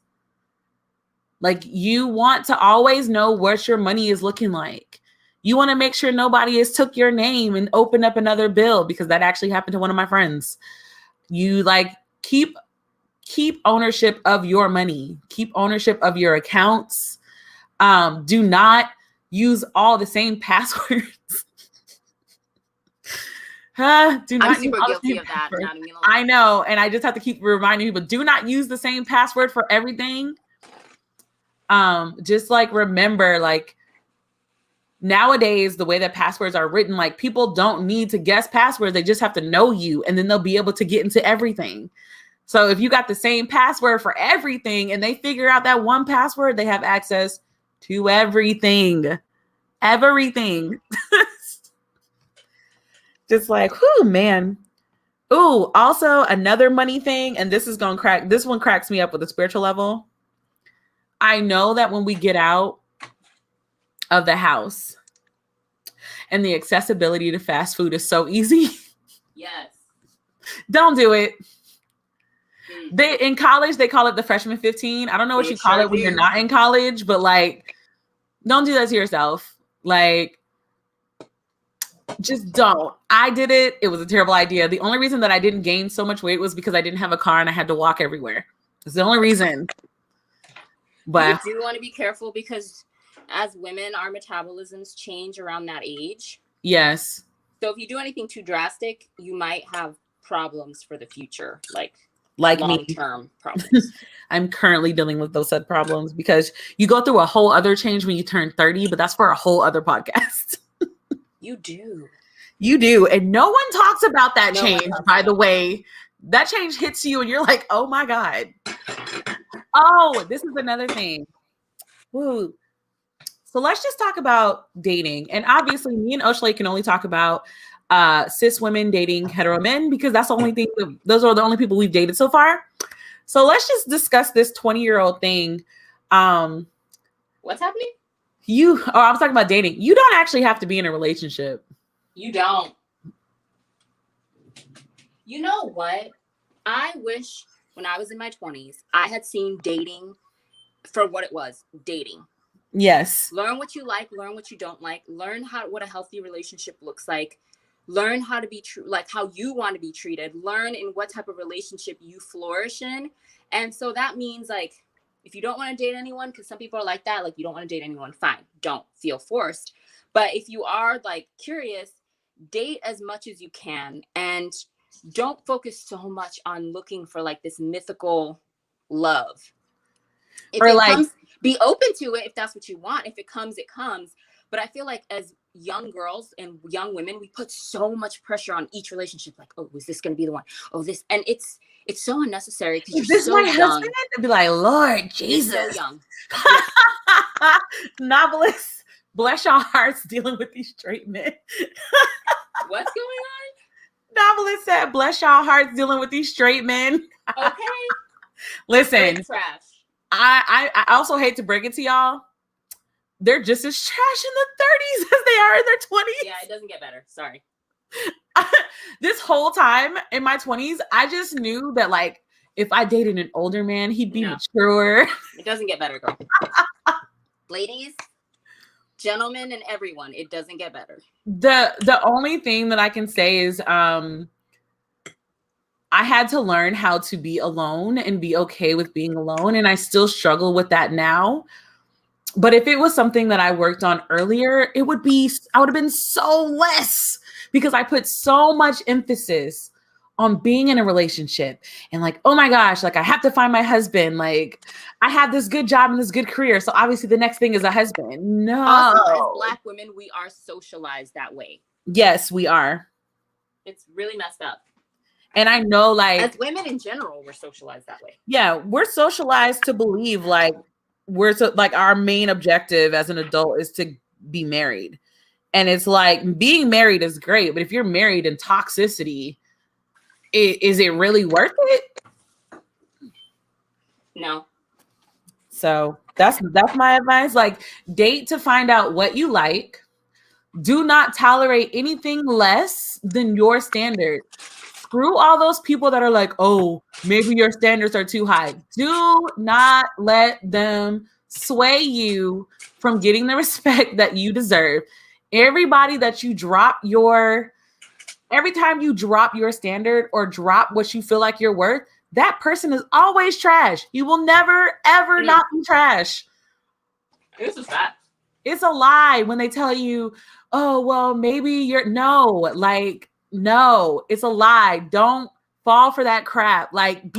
[SPEAKER 1] Like, you want to always know what your money is looking like. You want to make sure nobody has took your name and opened up another bill, because that actually happened to one of my friends. You like keep ownership of your money, keep ownership of your accounts. Do not use all the same passwords. I'm
[SPEAKER 2] super guilty of that.
[SPEAKER 1] I know. And I just have to keep reminding people, do not use the same password for everything. Just like remember, like, nowadays, the way that passwords are written, like, people don't need to guess passwords. They just have to know you, and then they'll be able to get into everything. So if you got the same password for everything and they figure out that one password, they have access to everything. Everything. Just like, whoo, man. Ooh, also another money thing, and this one cracks me up with a spiritual level. I know that when we get out of the house, and the accessibility to fast food is so easy.
[SPEAKER 2] Yes.
[SPEAKER 1] Don't do it. In college, they call it the freshman 15. I don't know what you call it when you're not in college, but like, don't do that to yourself. Like, just don't. I did it. It was a terrible idea. The only reason that I didn't gain so much weight was because I didn't have a car and I had to walk everywhere. It's the only reason. But
[SPEAKER 2] you do want to be careful, because as women, our metabolisms change around that age.
[SPEAKER 1] Yes. So
[SPEAKER 2] if you do anything too drastic, you might have problems for the future, like long-term problems.
[SPEAKER 1] I'm currently dealing with those said problems, because you go through a whole other change when you turn 30, but that's for a whole other podcast.
[SPEAKER 2] You do.
[SPEAKER 1] You do. And no one talks about that
[SPEAKER 2] No one
[SPEAKER 1] change,
[SPEAKER 2] talks
[SPEAKER 1] by
[SPEAKER 2] about
[SPEAKER 1] the way. That change hits you and you're like, oh my God. Oh, this is another thing. Woo. So let's just talk about dating. And obviously, me and Oshley can only talk about cis women dating hetero men because that's the only thing, those are the only people we've dated so far. So let's just discuss this 20-year-old thing.
[SPEAKER 2] What's happening?
[SPEAKER 1] I was talking about dating. You don't actually have to be in a relationship.
[SPEAKER 2] You don't. You know what? I wish when I was in my 20s, I had seen dating for what it was, dating.
[SPEAKER 1] Yes.
[SPEAKER 2] Learn what you like, learn what you don't like, learn what a healthy relationship looks like, learn how to be true, like how you want to be treated, learn in what type of relationship you flourish in. And so that means like, if you don't want to date anyone, because some people are like that, like you don't want to date anyone, fine, don't feel forced. But if you are like curious, date as much as you can and don't focus so much on looking for like this mythical love. If
[SPEAKER 1] or
[SPEAKER 2] it
[SPEAKER 1] like,
[SPEAKER 2] comes, be open to it if that's what you want. If it comes, it comes. But I feel like as young girls and young women, we put so much pressure on each relationship. Like, oh, is this going to be the one? Oh, this. And it's so unnecessary because you're so young.
[SPEAKER 1] Husband? I'd be like, Lord Jesus.
[SPEAKER 2] You're so young.
[SPEAKER 1] Novelists, bless your hearts dealing with these straight men.
[SPEAKER 2] What's going on?
[SPEAKER 1] Novelist said, bless y'all hearts dealing with these straight men.
[SPEAKER 2] Okay.
[SPEAKER 1] Listen,
[SPEAKER 2] trash.
[SPEAKER 1] I also hate to break it to y'all. They're just as trash in the 30s as they are in their 20s.
[SPEAKER 2] Yeah, it doesn't get better. Sorry.
[SPEAKER 1] This whole time in my 20s, I just knew that like if I dated an older man, he'd be mature.
[SPEAKER 2] It doesn't get better, girl. Ladies, gentlemen, and everyone, it doesn't get better.
[SPEAKER 1] The only thing that I can say is I had to learn how to be alone and be okay with being alone. And I still struggle with that now. But if it was something that I worked on earlier, I would have been so less because I put so much emphasis on being in a relationship and like, oh my gosh, like I have to find my husband. Like I have this good job and this good career. So obviously the next thing is a husband. No.
[SPEAKER 2] Also, as Black women, we are socialized that way.
[SPEAKER 1] Yes, we are.
[SPEAKER 2] It's really messed up.
[SPEAKER 1] And I know like
[SPEAKER 2] as women in general, we're socialized that way.
[SPEAKER 1] Yeah, we're socialized to believe like our main objective as an adult is to be married. And it's like being married is great, but if you're married in toxicity, is it really worth it?
[SPEAKER 2] No.
[SPEAKER 1] So that's my advice. Like date to find out what you like. Do not tolerate anything less than your standard. Screw all those people that are like, oh, maybe your standards are too high. Do not let them sway you from getting the respect that you deserve. Everybody that you every time you drop your standard or drop what you feel like you're worth, that person is always trash. You will never, ever not be trash.
[SPEAKER 2] This is fact.
[SPEAKER 1] It's a lie when they tell you, oh, well, maybe no, it's a lie. Don't fall for that crap. Like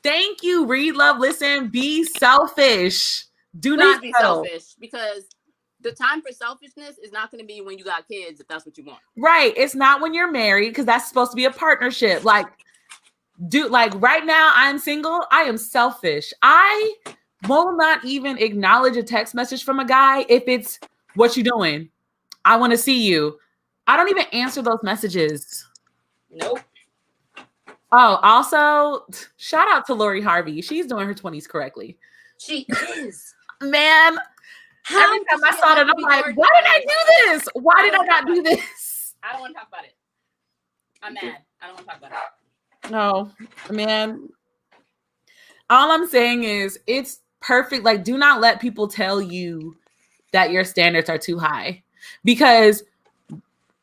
[SPEAKER 1] thank you, read, love, listen, be selfish. Please not
[SPEAKER 2] be selfish because the time for selfishness is not going to be when you got kids, if that's what you want.
[SPEAKER 1] Right. It's not when you're married because that's supposed to be a partnership. Like right now I'm single. I am selfish. I will not even acknowledge a text message from a guy if it's what you doing. I want to see you. I don't even answer those messages.
[SPEAKER 2] Nope.
[SPEAKER 1] Oh, also shout out to Lori Harvey. She's doing her 20s correctly.
[SPEAKER 2] She is.
[SPEAKER 1] Man. Every time I saw it, I'm like, why did I do this? Why did I not do this?
[SPEAKER 2] I don't want to talk about it. I'm mad. I don't want to talk about it.
[SPEAKER 1] No, man. All I'm saying is it's perfect. Like, do not let people tell you that your standards are too high. Because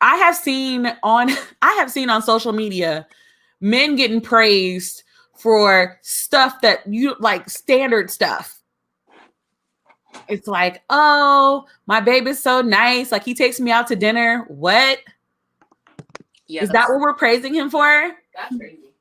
[SPEAKER 1] I have seen on social media men getting praised for stuff that you like, standard stuff. It's like, oh, my baby's so nice. Like he takes me out to dinner. What? Yeah, is that what we're praising him for?
[SPEAKER 2] That's crazy.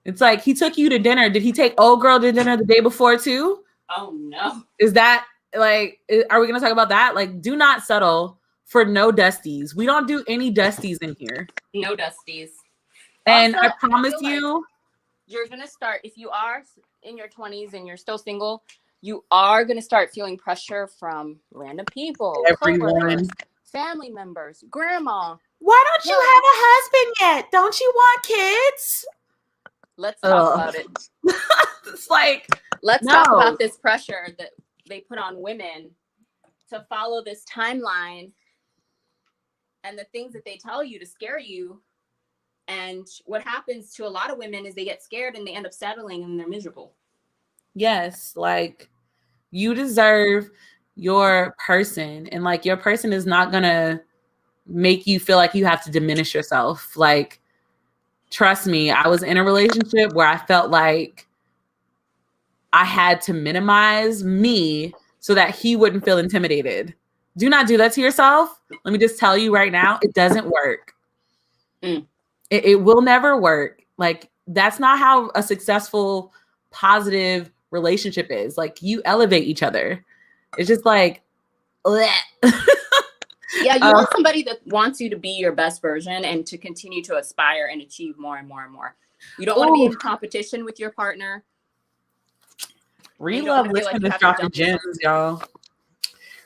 [SPEAKER 1] It's like he took you to dinner. Did he take old girl to dinner the day before too?
[SPEAKER 2] Oh no.
[SPEAKER 1] Is that like, are we going to talk about that? Like, do not settle for no dusties. We don't do any dusties in here.
[SPEAKER 2] No dusties.
[SPEAKER 1] And
[SPEAKER 2] Also,
[SPEAKER 1] I promise
[SPEAKER 2] feel like
[SPEAKER 1] you,
[SPEAKER 2] you're going to start, if you are in your 20s and you're still single, you are going to start feeling pressure from random people,
[SPEAKER 1] everyone.
[SPEAKER 2] coworkers, family members, grandma.
[SPEAKER 1] Why don't you have a husband yet? Don't you want kids?
[SPEAKER 2] Let's talk about it.
[SPEAKER 1] It's like,
[SPEAKER 2] let's talk about this pressure that they put on women to follow this timeline and the things that they tell you to scare you. And what happens to a lot of women is they get scared and they end up settling and they're miserable.
[SPEAKER 1] Yes, like you deserve your person, and like your person is not gonna make you feel like you have to diminish yourself. Like, trust me, I was in a relationship where I felt like I had to minimize me so that he wouldn't feel intimidated. Do not do that to yourself. Let me just tell you right now, it doesn't work. It will never work. Like, that's not how a successful, positive relationship is. Like, you elevate each other. It's just like,
[SPEAKER 2] yeah, you want somebody that wants you to be your best version and to continue to aspire and achieve more and more and more. You don't want to be in competition with your partner.
[SPEAKER 1] Relove Listen is dropping gems, y'all.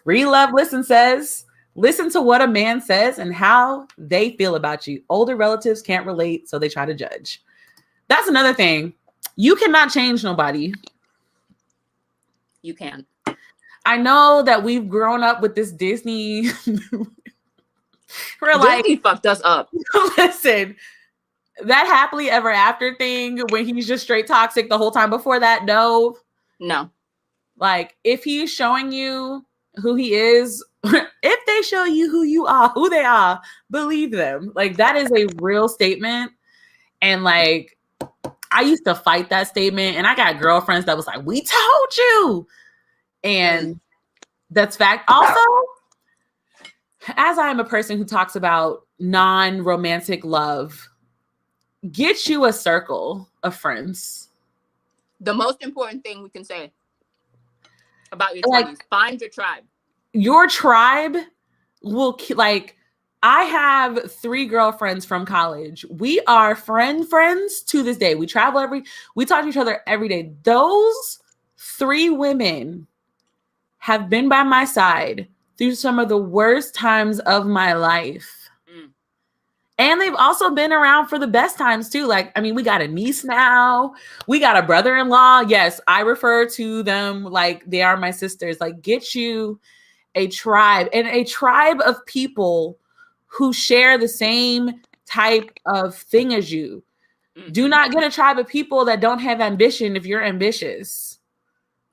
[SPEAKER 1] Relove Listen says, listen to what a man says and how they feel about you. Older relatives can't relate, so they try to judge. That's another thing. You cannot change nobody.
[SPEAKER 2] You can.
[SPEAKER 1] I know that we've grown up with this Disney.
[SPEAKER 2] Disney fucked us up.
[SPEAKER 1] Listen, that happily ever after thing when he's just straight toxic the whole time before that, no. Like, if he's showing you who he is, if they show you who they are, believe them. Like, that is a real statement. And like, I used to fight that statement, and I got girlfriends that was like, we told you. And that's fact. Also, as I am a person who talks about non-romantic love, get you a circle of friends.
[SPEAKER 2] The most important thing we can say about your 20s, find your tribe.
[SPEAKER 1] Your tribe will, like, I have 3 girlfriends from college. We are friends to this day. We travel we talk to each other every day. Those 3 women have been by my side through some of the worst times of my life. And they've also been around for the best times too. Like, I mean, we got a niece now. We got a brother-in-law. Yes, I refer to them like they are my sisters. Like, get you a tribe, and a tribe of people who share the same type of thing as you. Do not get a tribe of people that don't have ambition if you're ambitious.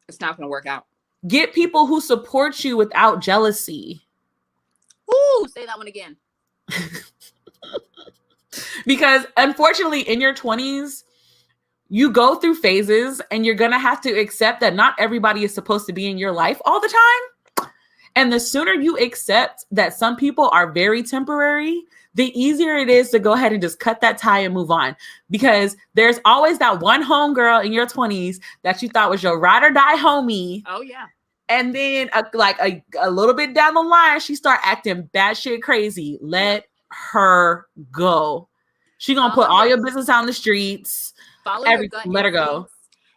[SPEAKER 2] It's not going to work out.
[SPEAKER 1] Get people who support you without jealousy.
[SPEAKER 2] Ooh, say that one again.
[SPEAKER 1] Because unfortunately, in your 20s, you go through phases, and you're going to have to accept that not everybody is supposed to be in your life all the time. And the sooner you accept that some people are very temporary, the easier it is to go ahead and just cut that tie and move on. Because there's always that one homegirl in your 20s that you thought was your ride or die homie.
[SPEAKER 2] Oh, yeah.
[SPEAKER 1] And then a little bit down the line, she start acting batshit crazy. Let her go. She gonna put all your business out in the streets.
[SPEAKER 2] Follow your gut.
[SPEAKER 1] Let her go.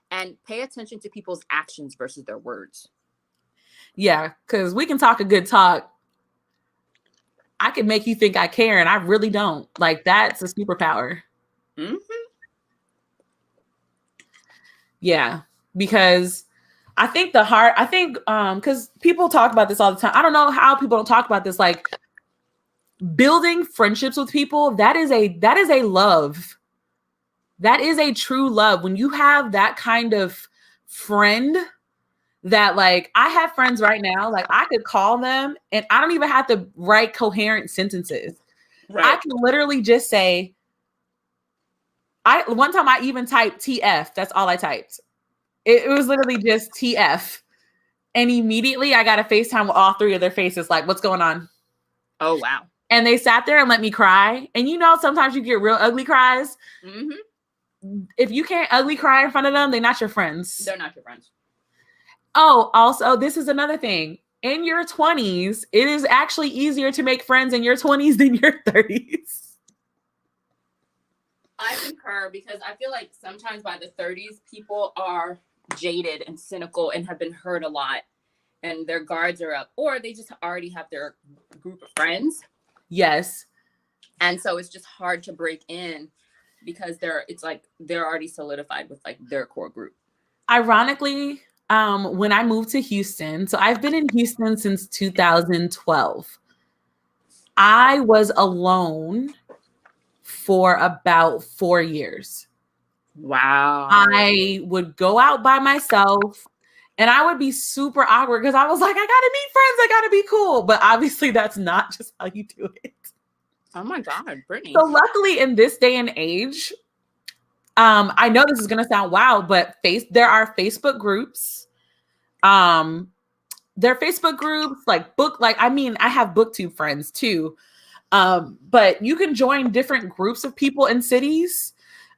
[SPEAKER 2] And pay attention to people's actions versus their words.
[SPEAKER 1] Yeah, because we can talk a good talk. I can make you think I care, and I really don't. Like, that's a superpower. Yeah, because I think because people talk about this all the time. I don't know how people don't talk about this. Like, building friendships with people, that is a love. That is a true love. When you have that kind of friend that, like, I have friends right now, like, I could call them and I don't even have to write coherent sentences. Right. I can literally just say, one time I even typed TF. That's all I typed. It was literally just TF. And immediately I got a FaceTime with all 3 of their faces, like, what's going on?
[SPEAKER 2] Oh, wow.
[SPEAKER 1] And they sat there and let me cry. And you know, sometimes you get real ugly cries. If you can't ugly cry in front of them, they're not your friends.
[SPEAKER 2] They're not your friends.
[SPEAKER 1] Oh, also, this is another thing. in your 20s, it is actually easier to make friends in your 20s than your 30s.
[SPEAKER 2] I concur, because I feel like sometimes by the 30s, people are jaded and cynical and have been hurt a lot, and their guards are up, or they just already have their group of friends.
[SPEAKER 1] Yes.
[SPEAKER 2] And so it's just hard to break in because they're already solidified with like their core group.
[SPEAKER 1] Ironically, when I moved to Houston, so I've been in Houston since 2012. I was alone for about 4 years.
[SPEAKER 2] Wow.
[SPEAKER 1] I would go out by myself and I would be super awkward because I was like, I gotta meet friends, I gotta be cool. But obviously that's not just how you do it.
[SPEAKER 2] Oh my God, Brittany.
[SPEAKER 1] So luckily in this day and age, I know this is gonna sound wild, but there are Facebook groups. There are Facebook groups I have BookTube friends too. But you can join different groups of people in cities.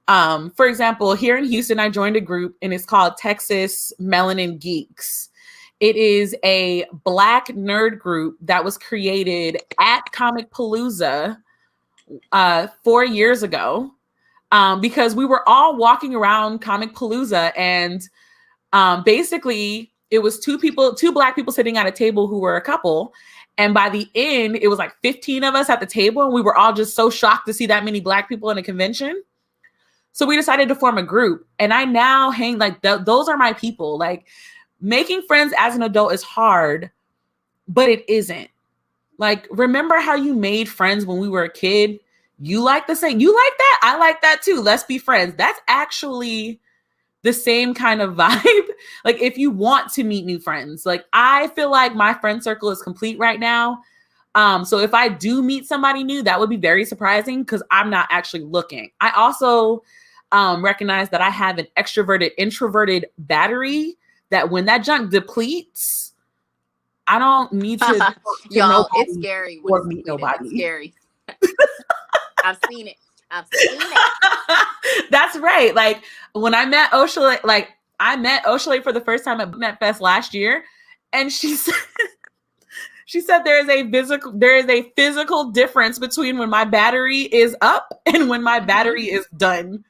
[SPEAKER 1] For example, here in Houston, I joined a group and it's called Texas Melanin Geeks. It is a Black nerd group that was created at Comic Palooza 4 years ago, because we were all walking around Comic Palooza, and basically it was two Black people sitting at a table who were a couple. And by the end, it was like 15 of us at the table, and we were all just so shocked to see that many Black people in a convention. So we decided to form a group, and I now hang those are my people. Like, making friends as an adult is hard, but it isn't. Like, remember how you made friends when we were a kid? You like the same. You like that? I like that too. Let's be friends. That's actually the same kind of vibe. Like, if you want to meet new friends, like, I feel like my friend circle is complete right now. So if I do meet somebody new, that would be very surprising because I'm not actually looking. I also recognize that I have an extroverted, introverted battery that when that junk depletes, I don't need to
[SPEAKER 2] y'all, it's scary
[SPEAKER 1] or meet nobody.
[SPEAKER 2] It's scary. I've seen it.
[SPEAKER 1] That's right. Like, when I met Oshale, for the first time at MetFest last year, and she said there is a physical difference between when my battery is up and when my battery is done.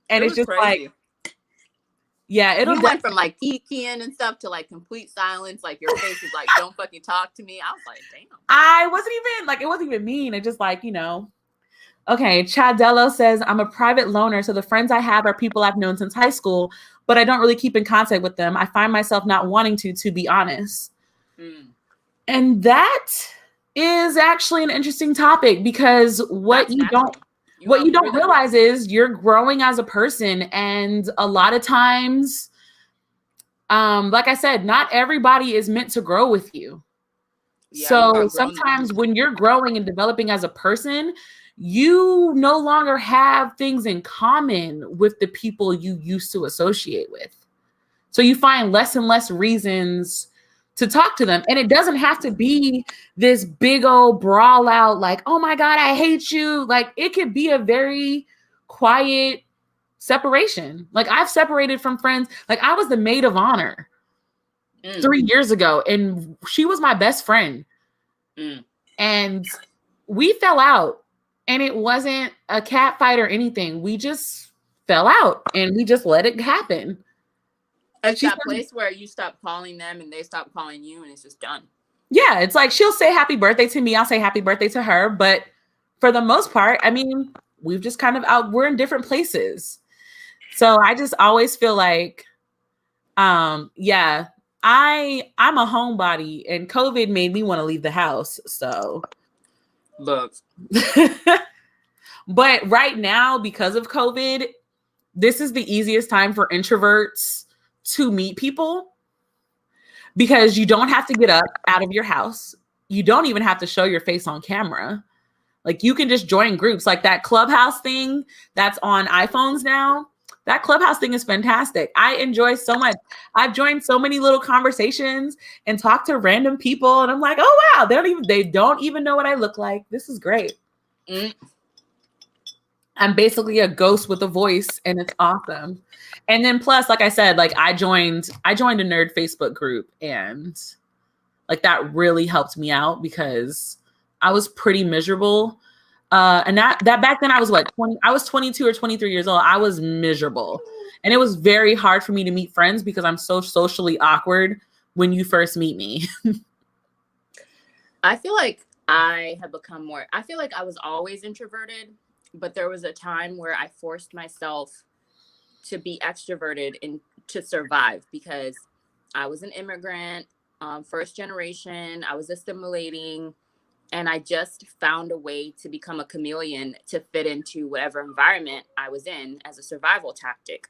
[SPEAKER 1] And it's just crazy. Like, yeah,
[SPEAKER 2] you went from like keying and stuff to like complete silence. Like, your face is like, don't fucking talk to me. I was like, damn.
[SPEAKER 1] I wasn't even like, it wasn't even mean. It just like, Okay, Chadello says, I'm a private loner, so the friends I have are people I've known since high school, but I don't really keep in contact with them. I find myself not wanting to be honest. Mm. And that is actually an interesting topic, because what you don't realize is you're growing as a person, and a lot of times, like I said, not everybody is meant to grow with you. Yeah, so sometimes when you're growing and developing as a person, you no longer have things in common with the people you used to associate with. So you find less and less reasons to talk to them. And it doesn't have to be this big old brawl out like, oh my God, I hate you. Like, it could be a very quiet separation. Like, I've separated from friends. Like, I was the maid of honor 3 years ago, and she was my best friend. And we fell out. And it wasn't a cat fight or anything. We just fell out and we just let it happen.
[SPEAKER 2] It's that place where you stop calling them and they stop calling you, and it's just done.
[SPEAKER 1] Yeah, it's like she'll say happy birthday to me. I'll say happy birthday to her. But for the most part, I mean, we've just kind of we're in different places. So I just always feel like, I'm a homebody, and COVID made me want to leave the house. So
[SPEAKER 2] look.
[SPEAKER 1] But right now, because of COVID, this is the easiest time for introverts to meet people, because you don't have to get up out of your house. You don't even have to show your face on camera. Like, you can just join groups like that Clubhouse thing that's on iPhones now. That Clubhouse thing is fantastic. I enjoy so much. I've joined so many little conversations and talked to random people, and I'm like, oh wow, they don't even know what I look like. This is great. I'm basically a ghost with a voice, and it's awesome. And then plus, like I said, like I joined a nerd Facebook group, and Like that really helped me out because I was pretty miserable. And that back then I was what, 20, I was 22 or 23 years old. I was miserable. And it was very hard for me to meet friends because I'm so socially awkward when you first meet me.
[SPEAKER 2] I feel like I have become more, I feel like I was always introverted, but there was a time where I forced myself to be extroverted and to survive because I was an immigrant, first generation, I was assimilating, and I just found a way to become a chameleon to fit into whatever environment I was in as a survival tactic.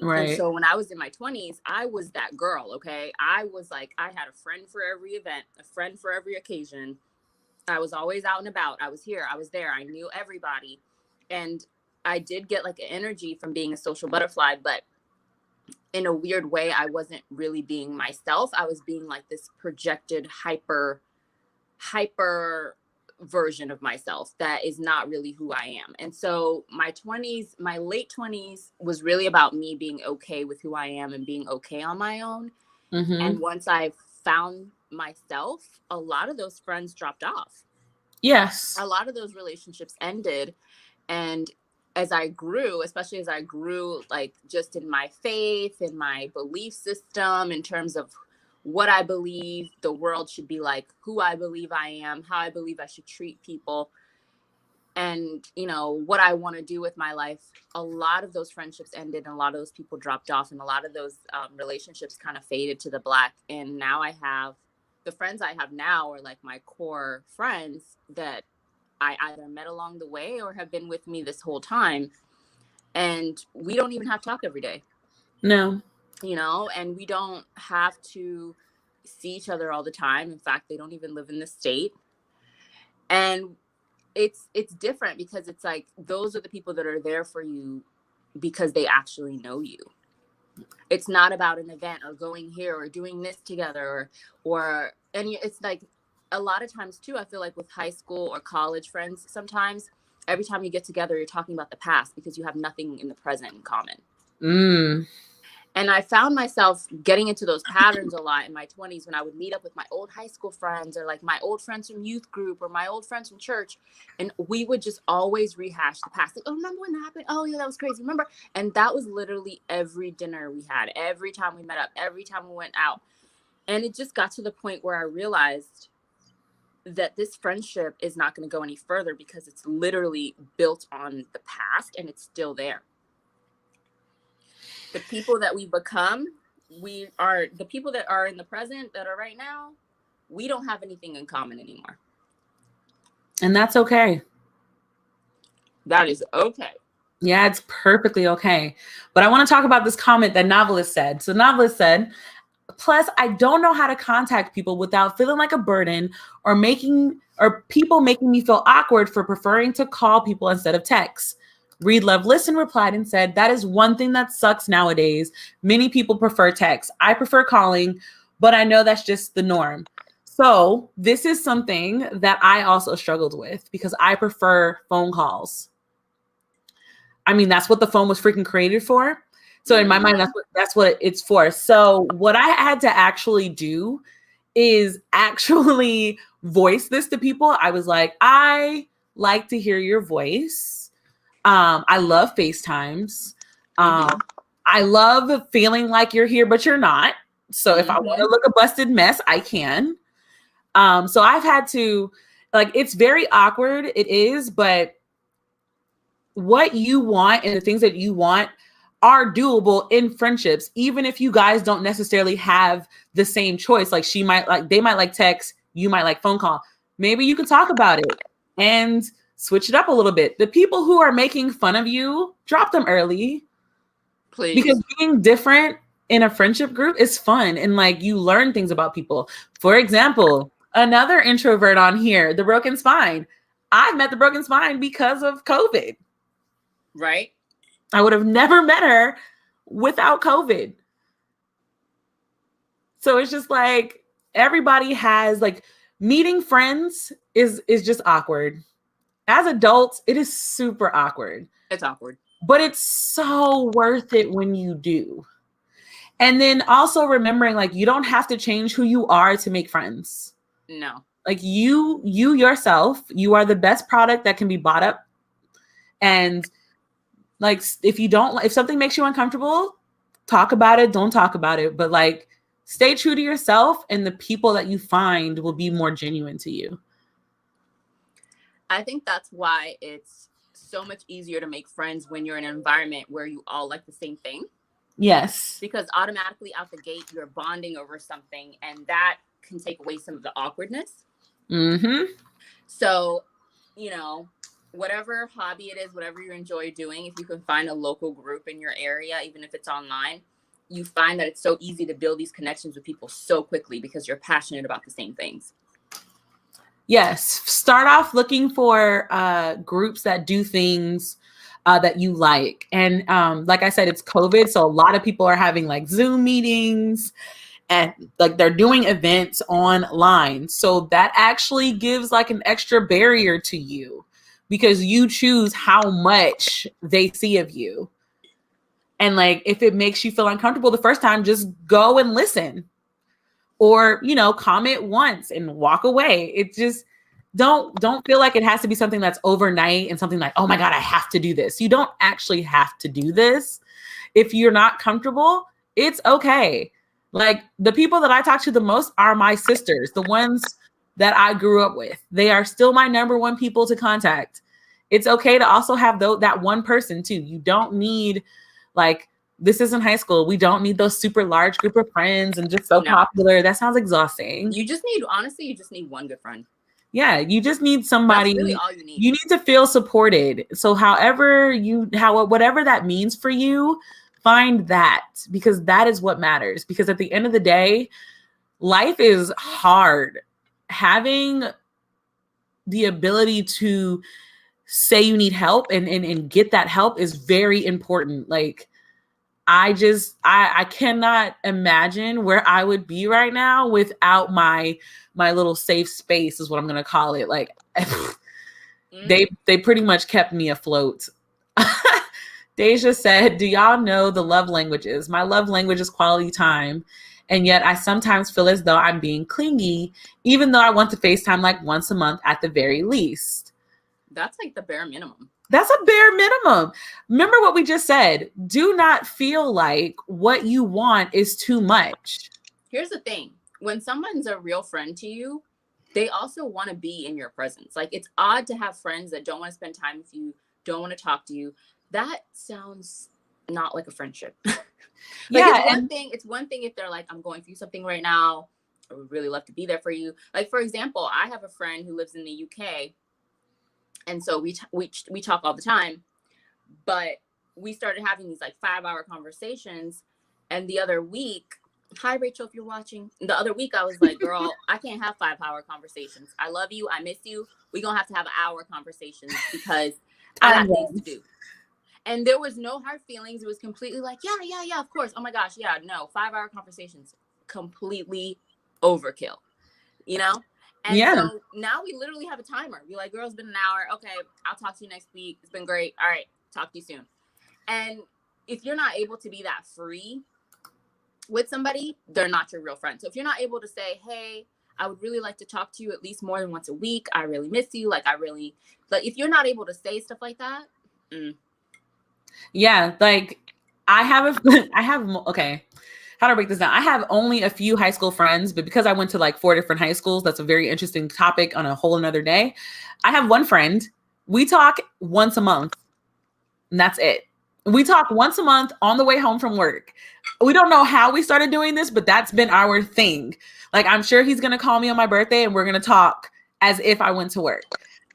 [SPEAKER 1] Right.
[SPEAKER 2] And so when I was in my 20s, I was that girl, okay? I was like, I had a friend for every event, a friend for every occasion. I was always out and about. I was here, I was there. I knew everybody. And I did get like an energy from being a social butterfly, but in a weird way, I wasn't really being myself. I was being like this projected hyper version of myself that is not really who I am. And so my 20s, my late 20s was really about me being okay with who I am and being okay on my own.
[SPEAKER 1] Mm-hmm.
[SPEAKER 2] And once I found myself, a lot of those friends dropped off.
[SPEAKER 1] Yes.
[SPEAKER 2] A lot of those relationships ended. And as I grew, especially as I grew, like just in my faith, in my belief system, in terms of what I believe the world should be like, who I believe I am, how I believe I should treat people, and, you know, what I want to do with my life, a lot of those friendships ended and a lot of those people dropped off and a lot of those relationships kind of faded to the black. And now I have the friends I have now are like my core friends that I either met along the way or have been with me this whole time. And we don't even have to talk every day.
[SPEAKER 1] No.
[SPEAKER 2] You know, and we don't have to see each other all the time. In fact, they don't even live in the state. And it's different because it's like those are the people that are there for you because they actually know you. It's not about an event or going here or doing this together and it's like a lot of times too, I feel like with high school or college friends, sometimes every time you get together, you're talking about the past because you have nothing in the present in common. And I found myself getting into those patterns a lot in my 20s when I would meet up with my old high school friends or like my old friends from youth group or my old friends from church. And we would just always rehash the past. Like, oh, remember when that happened? Oh, yeah, that was crazy. Remember? And that was literally every dinner we had, every time we met up, every time we went out. And it just got to the point where I realized that this friendship is not going to go any further because it's literally built on the past and it's still there. The people that we become, we are the people that are in the present that are right now, we don't have anything in common anymore.
[SPEAKER 1] And that's okay.
[SPEAKER 2] That is okay.
[SPEAKER 1] Yeah, it's perfectly okay. But I want to talk about this comment that Novelist said. So Novelist said, plus, I don't know how to contact people without feeling like a burden or people making me feel awkward for preferring to call people instead of text. Read Love Listen replied and said, that is one thing that sucks nowadays. Many people prefer text. I prefer calling, but I know that's just the norm. So this is something that I also struggled with because I prefer phone calls. I mean, that's what the phone was freaking created for. So in my mind, that's what it's for. So what I had to actually do is actually voice this to people. I was like, I like to hear your voice. I love FaceTimes. I love feeling like you're here, but you're not. So if I want to look a busted mess, I can. So I've had to, like, it's very awkward. It is, but what you want and the things that you want are doable in friendships, even if you guys don't necessarily have the same choice. Like they might like text, you might like phone call. Maybe you can talk about it and switch it up a little bit. The people who are making fun of you, drop them early. Please. Because being different in a friendship group is fun and like you learn things about people. For example, another introvert on here, the Broken Spine. I met the Broken Spine because of COVID.
[SPEAKER 2] Right.
[SPEAKER 1] I would have never met her without COVID. So it's just like everybody has like meeting friends is just awkward. As adults, it is super awkward.
[SPEAKER 2] It's awkward.
[SPEAKER 1] But it's so worth it when you do. And then also remembering, like, you don't have to change who you are to make friends.
[SPEAKER 2] No.
[SPEAKER 1] Like, you yourself, you are the best product that can be bought up. And like, if something makes you uncomfortable, talk about it. Don't talk about it. But like, stay true to yourself, and the people that you find will be more genuine to you.
[SPEAKER 3] I think that's why it's so much easier to make friends when you're in an environment where you all like the same thing.
[SPEAKER 1] Yes.
[SPEAKER 3] Because automatically out the gate, you're bonding over something, and that can take away some of the awkwardness.
[SPEAKER 1] Mm-hmm.
[SPEAKER 3] So, you know, whatever hobby it is, whatever you enjoy doing, if you can find a local group in your area, even if it's online, you find that it's so easy to build these connections with people so quickly because you're passionate about the same things.
[SPEAKER 1] Yes. Start off looking for groups that do things that you like. And like I said, it's COVID. So a lot of people are having like Zoom meetings, and like they're doing events online. So that actually gives like an extra barrier to you, because you choose how much they see of you. And like, if it makes you feel uncomfortable the first time, just go and listen, or, you know, comment once and walk away. It just, don't feel like it has to be something that's overnight and something like, oh my God, I have to do this. You don't actually have to do this. If you're not comfortable, it's okay. Like, the people that I talk to the most are my sisters, the ones that I grew up with. They are still my number one people to contact. It's okay to also have that one person too. You don't need, like, this isn't high school. We don't need those super large group of friends and just so popular. That sounds exhausting.
[SPEAKER 3] You just need one good friend.
[SPEAKER 1] Yeah, you just need somebody.
[SPEAKER 3] That's really all you need.
[SPEAKER 1] You need to feel supported. So whatever that means for you, find that, because that is what matters. Because at the end of the day, life is hard. Having the ability to say you need help and get that help is very important. Like, I cannot imagine where I would be right now without my little safe space, is what I'm going to call it. Like, they pretty much kept me afloat. Deja said, do y'all know the love languages? My love language is quality time. And yet I sometimes feel as though I'm being clingy, even though I want to FaceTime like once a month at the very least.
[SPEAKER 3] That's like the bare minimum.
[SPEAKER 1] That's a bare minimum. Remember what we just said. Do not feel like what you want is too much.
[SPEAKER 3] Here's the thing. When someone's a real friend to you, they also want to be in your presence. Like, it's odd to have friends that don't want to spend time with you, don't want to talk to you. That sounds not like a friendship. It's one thing if they're like, I'm going through something right now. I would really love to be there for you. Like, for example, I have a friend who lives in the UK. And so we talk all the time, but we started having these like 5-hour conversations. And the other week, hi, Rachel, if you're watching. The other week, I was like, girl, I can't have 5-hour conversations. I love you. I miss you. We're going to have hour conversations because I got things to do. And there was no hard feelings. It was completely like, yeah, of course. Oh my gosh. Yeah, no, 5-hour conversations, completely overkill, you know? And so now we literally have a timer. We're like, girl, it's been an hour. Okay, I'll talk to you next week. It's been great. All right, talk to you soon. And if you're not able to be that free with somebody, they're not your real friend. So if you're not able to say, hey, I would really like to talk to you at least more than once a week. I really miss you. Like, if you're not able to say stuff like that.
[SPEAKER 1] Yeah, like okay. How to break this down? I have only a few high school friends, but because I went to like 4 different high schools, that's a very interesting topic on a whole another day. I have one friend. We talk once a month, and that's it. We talk once a month on the way home from work. We don't know how we started doing this, but that's been our thing. Like, I'm sure he's going to call me on my birthday and we're going to talk as if I went to work.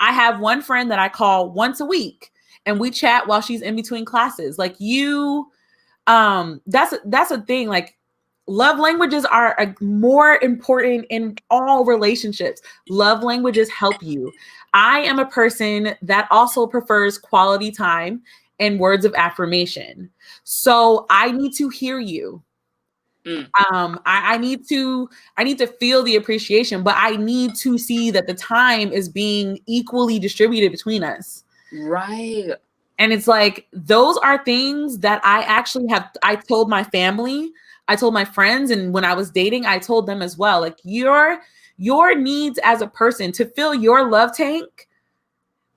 [SPEAKER 1] I have one friend that I call once a week, and we chat while she's in between classes. Like, that's a thing. Like, love languages are more important in all relationships. Love languages help you. I am a person that also prefers quality time and words of affirmation. So I need to hear you. I need to feel the appreciation, but I need to see that the time is being equally distributed between us.
[SPEAKER 3] Right.
[SPEAKER 1] And it's like, those are things that I told my family I told my friends, and when I was dating, I told them as well, like your needs as a person to fill your love tank,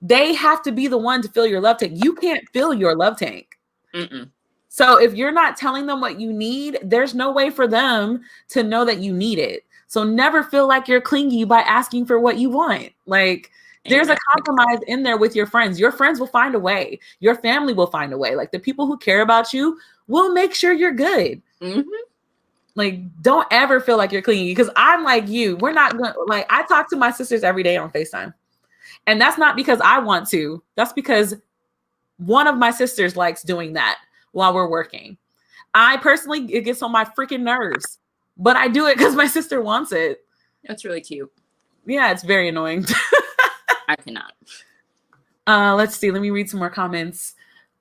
[SPEAKER 1] they have to be the one to fill your love tank. You can't fill your love tank.
[SPEAKER 3] Mm-mm.
[SPEAKER 1] So if you're not telling them what you need, there's no way for them to know that you need it. So never feel like you're clingy by asking for what you want. Like there's a compromise in there with your friends. Your friends will find a way. Your family will find a way. Like the people who care about you will make sure you're good.
[SPEAKER 3] Mm-hmm.
[SPEAKER 1] Like don't ever feel like you're clingy, because I'm like you. We're not going, like I talk to my sisters every day on FaceTime. And that's not because I want to. That's because one of my sisters likes doing that while we're working. I personally, it gets on my freaking nerves, but I do it because my sister wants it.
[SPEAKER 3] That's really cute.
[SPEAKER 1] Yeah, it's very annoying.
[SPEAKER 3] I cannot.
[SPEAKER 1] Let's see. Let me read some more comments.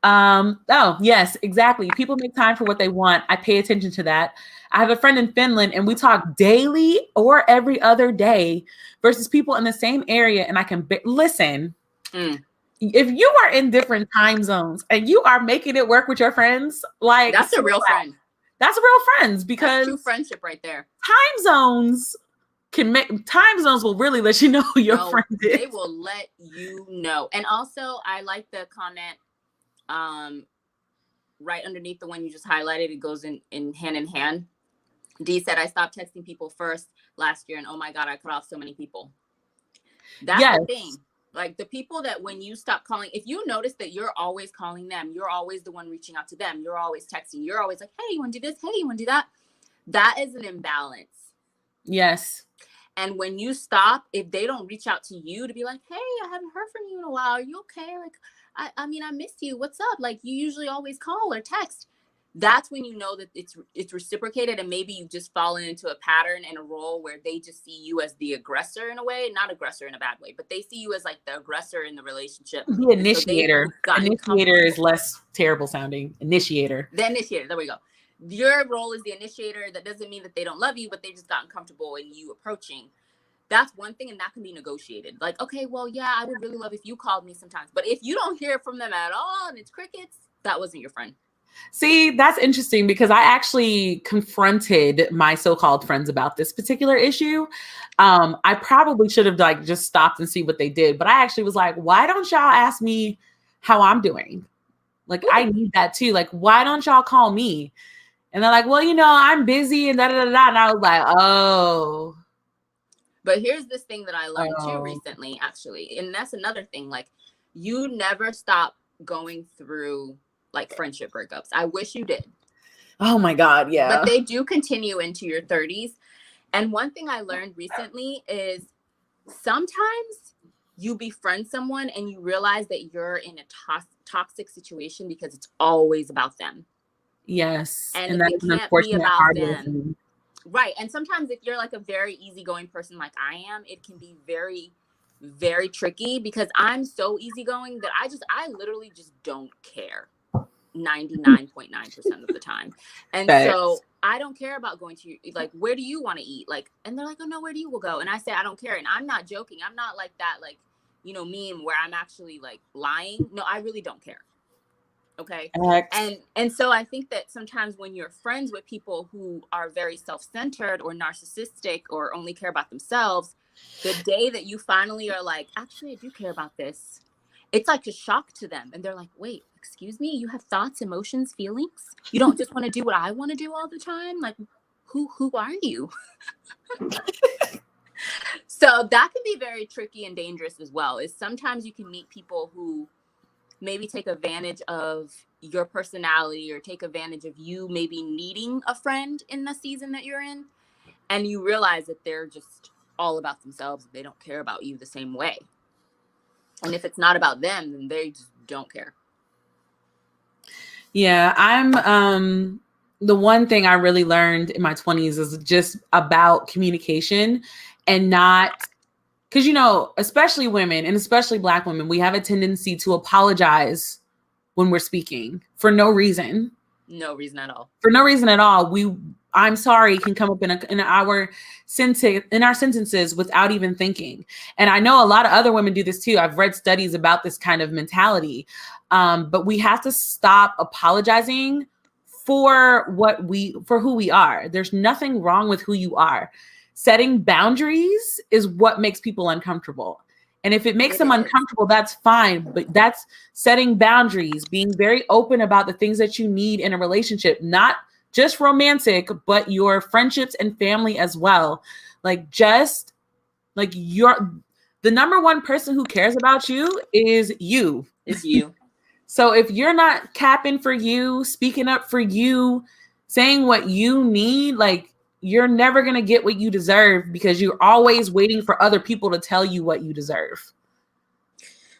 [SPEAKER 1] Oh, yes, exactly. People make time for what they want. I pay attention to that. I have a friend in Finland and we talk daily or every other day versus people in the same area. And I can listen. If you are in different time zones and you are making it work with your friends, like
[SPEAKER 3] that's a real friend.
[SPEAKER 1] That's a real friends, because
[SPEAKER 3] that's true friendship right there.
[SPEAKER 1] Time zones will really let you know who your friend is.
[SPEAKER 3] They will let you know. And also, I like the comment right underneath the one you just highlighted. It goes in hand. D said, I stopped texting people first last year, and oh my God, I cut off so many people. That's the thing. Like the people that when you stop calling, if you notice that you're always calling them, you're always the one reaching out to them, you're always texting, you're always like, hey, you want to do this? Hey, you want to do that? That is an imbalance.
[SPEAKER 1] Yes.
[SPEAKER 3] And when you stop, if they don't reach out to you to be like, hey, I haven't heard from you in a while. Are you okay? Like, I mean, I missed you. What's up? Like you usually always call or text. That's when you know that it's reciprocated, and maybe you've just fallen into a pattern and a role where they just see you as the aggressor in a way, not aggressor in a bad way, but they see you as like the aggressor in the relationship.
[SPEAKER 1] The initiator. So initiator is less terrible sounding. Initiator.
[SPEAKER 3] The initiator. There we go. Your role is the initiator. That doesn't mean that they don't love you, but they just gotten comfortable in you approaching. That's one thing, and that can be negotiated. Like, okay, well, yeah, I would really love if you called me sometimes, but if you don't hear from them at all and it's crickets, that wasn't your friend.
[SPEAKER 1] See, that's interesting, because I actually confronted my so-called friends about this particular issue. I probably should have like just stopped and see what they did, but I actually was like, why don't y'all ask me how I'm doing? Like, I need that too. Like, why don't y'all call me? And they're like, well, you know, I'm busy and da da da da. And I was like, oh.
[SPEAKER 3] But here's this thing that I learned too recently, actually. And that's another thing. Like, you never stop going through like friendship breakups. I wish you did.
[SPEAKER 1] Oh my God, yeah.
[SPEAKER 3] But they do continue into your 30s. And one thing I learned recently is sometimes you befriend someone and you realize that you're in a toxic situation because it's always about them.
[SPEAKER 1] Yes.
[SPEAKER 3] And that's an unfortunate part of them. Right. And sometimes if you're like a very easygoing person like I am, it can be very, very tricky, because I'm so easygoing that I literally just don't care 99.9% of the time. And so I don't care about going to, like, where do you want to eat? Like, and they're like, oh no, where do you go? And I say, I don't care. And I'm not joking. I'm not like that, like, you know, meme where I'm actually like lying. No, I really don't care. Okay. And so I think that sometimes when you're friends with people who are very self-centered or narcissistic or only care about themselves, the day that you finally are like, actually, I do care about this, it's like a shock to them. And they're like, wait, excuse me, you have thoughts, emotions, feelings? You don't just want to do what I want to do all the time? Like, who are you? So that can be very tricky and dangerous as well. Is sometimes you can meet people who maybe take advantage of your personality or take advantage of you maybe needing a friend in the season that you're in. And you realize that they're just all about themselves. They don't care about you the same way. And if it's not about them, then they just don't care.
[SPEAKER 1] Yeah, I'm the one thing I really learned in my 20s is just about communication, and not, because, you know, especially women and especially Black women, we have a tendency to apologize when we're speaking for no reason.
[SPEAKER 3] No reason at all.
[SPEAKER 1] For no reason at all. I'm sorry can come up in our sentences without even thinking. And I know a lot of other women do this too. I've read studies about this kind of mentality. But we have to stop apologizing for who we are. There's nothing wrong with who you are. Setting boundaries is what makes people uncomfortable. And if it makes them uncomfortable, that's fine. But that's setting boundaries, being very open about the things that you need in a relationship, not just romantic, but your friendships and family as well. Like, just like the number one person who cares about you is you.
[SPEAKER 3] It's you.
[SPEAKER 1] So if you're not capping for you, speaking up for you, saying what you need, like, you're never going to get what you deserve because you're always waiting for other people to tell you what you deserve.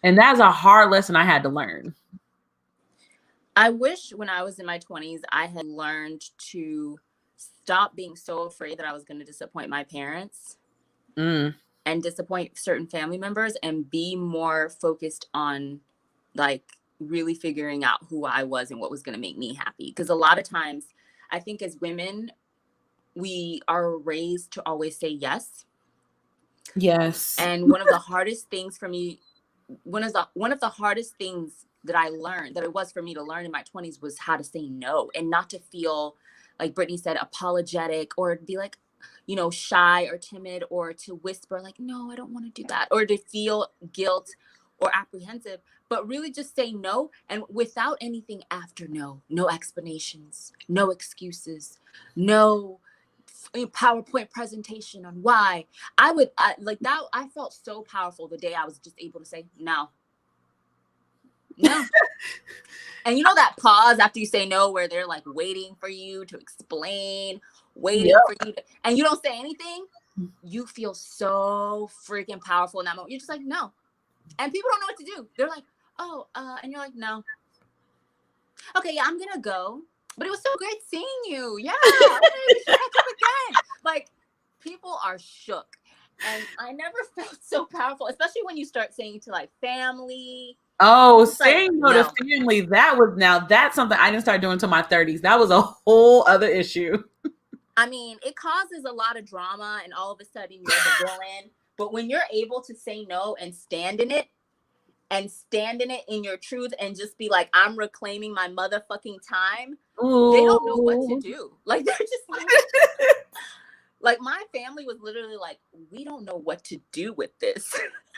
[SPEAKER 1] And that's a hard lesson I had to learn.
[SPEAKER 3] I wish when I was in my 20s, I had learned to stop being so afraid that I was going to disappoint my parents and disappoint certain family members, and be more focused on like really figuring out who I was and what was going to make me happy. Because a lot of times I think as women, we are raised to always say yes.
[SPEAKER 1] Yes.
[SPEAKER 3] And one of the hardest things for me, one of the hardest things that I learned, that it was for me to learn in my 20s, was how to say no, and not to feel, like Brittany said, apologetic, or be like, you know, shy or timid, or to whisper like, no, I don't want to do that, or to feel guilt or apprehensive, but really just say no, and without anything after no explanations, no excuses, no PowerPoint presentation on why. I like that. I felt so powerful the day I was just able to say no. And you know that pause after you say no, where they're like waiting for you to explain, waiting for you to, and you don't say anything. You feel so freaking powerful in that moment. You're just like, no. And people don't know what to do. They're like, oh, and you're like, no. Okay, yeah, I'm gonna go. But it was so great seeing you. Yeah, okay, we should catch up again. Like, people are shook. And I never felt so powerful, especially when you start saying to like family.
[SPEAKER 1] Oh, saying no to family, that's something I didn't start doing until my 30s. That was a whole other issue.
[SPEAKER 3] I mean, it causes a lot of drama, and all of a sudden you're the villain. But when you're able to say no and stand in it, in your truth, and just be like, I'm reclaiming my motherfucking time. Ooh. They don't know what to do. Like, they're just like my family was literally like, we don't know what to do with this.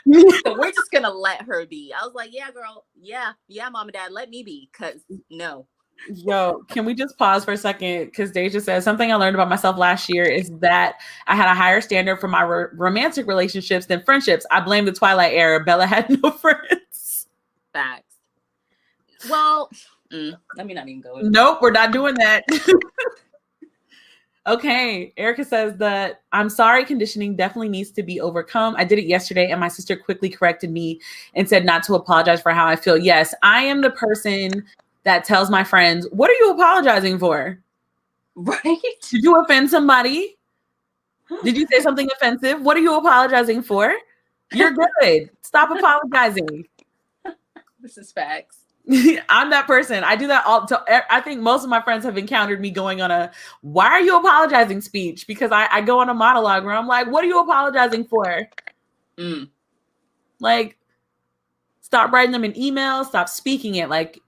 [SPEAKER 3] So we're just gonna let her be. I was like, yeah, girl, yeah, mom and dad, let me be, because no.
[SPEAKER 1] Yo, can we just pause for a second? Because Deja says something I learned about myself last year is that I had a higher standard for my romantic relationships than friendships. I blame the Twilight era. Bella had no friends.
[SPEAKER 3] Facts. Well, let me not even go.
[SPEAKER 1] Nope, we're not doing that. Okay, Erica says that I'm sorry conditioning definitely needs to be overcome. I did it yesterday and my sister quickly corrected me and said not to apologize for how I feel. Yes, I am the person that tells my friends, what are you apologizing for?
[SPEAKER 3] Right?
[SPEAKER 1] Did you offend somebody? Did you say something offensive? What are you apologizing for? You're good. Stop apologizing.
[SPEAKER 3] This is facts.
[SPEAKER 1] I'm that person. I do that all. I think most of my friends have encountered me going on a "Why are you apologizing?" speech, because I go on a monologue where I'm like, "What are you apologizing for?" Like, stop writing them an email. Stop speaking it. Like,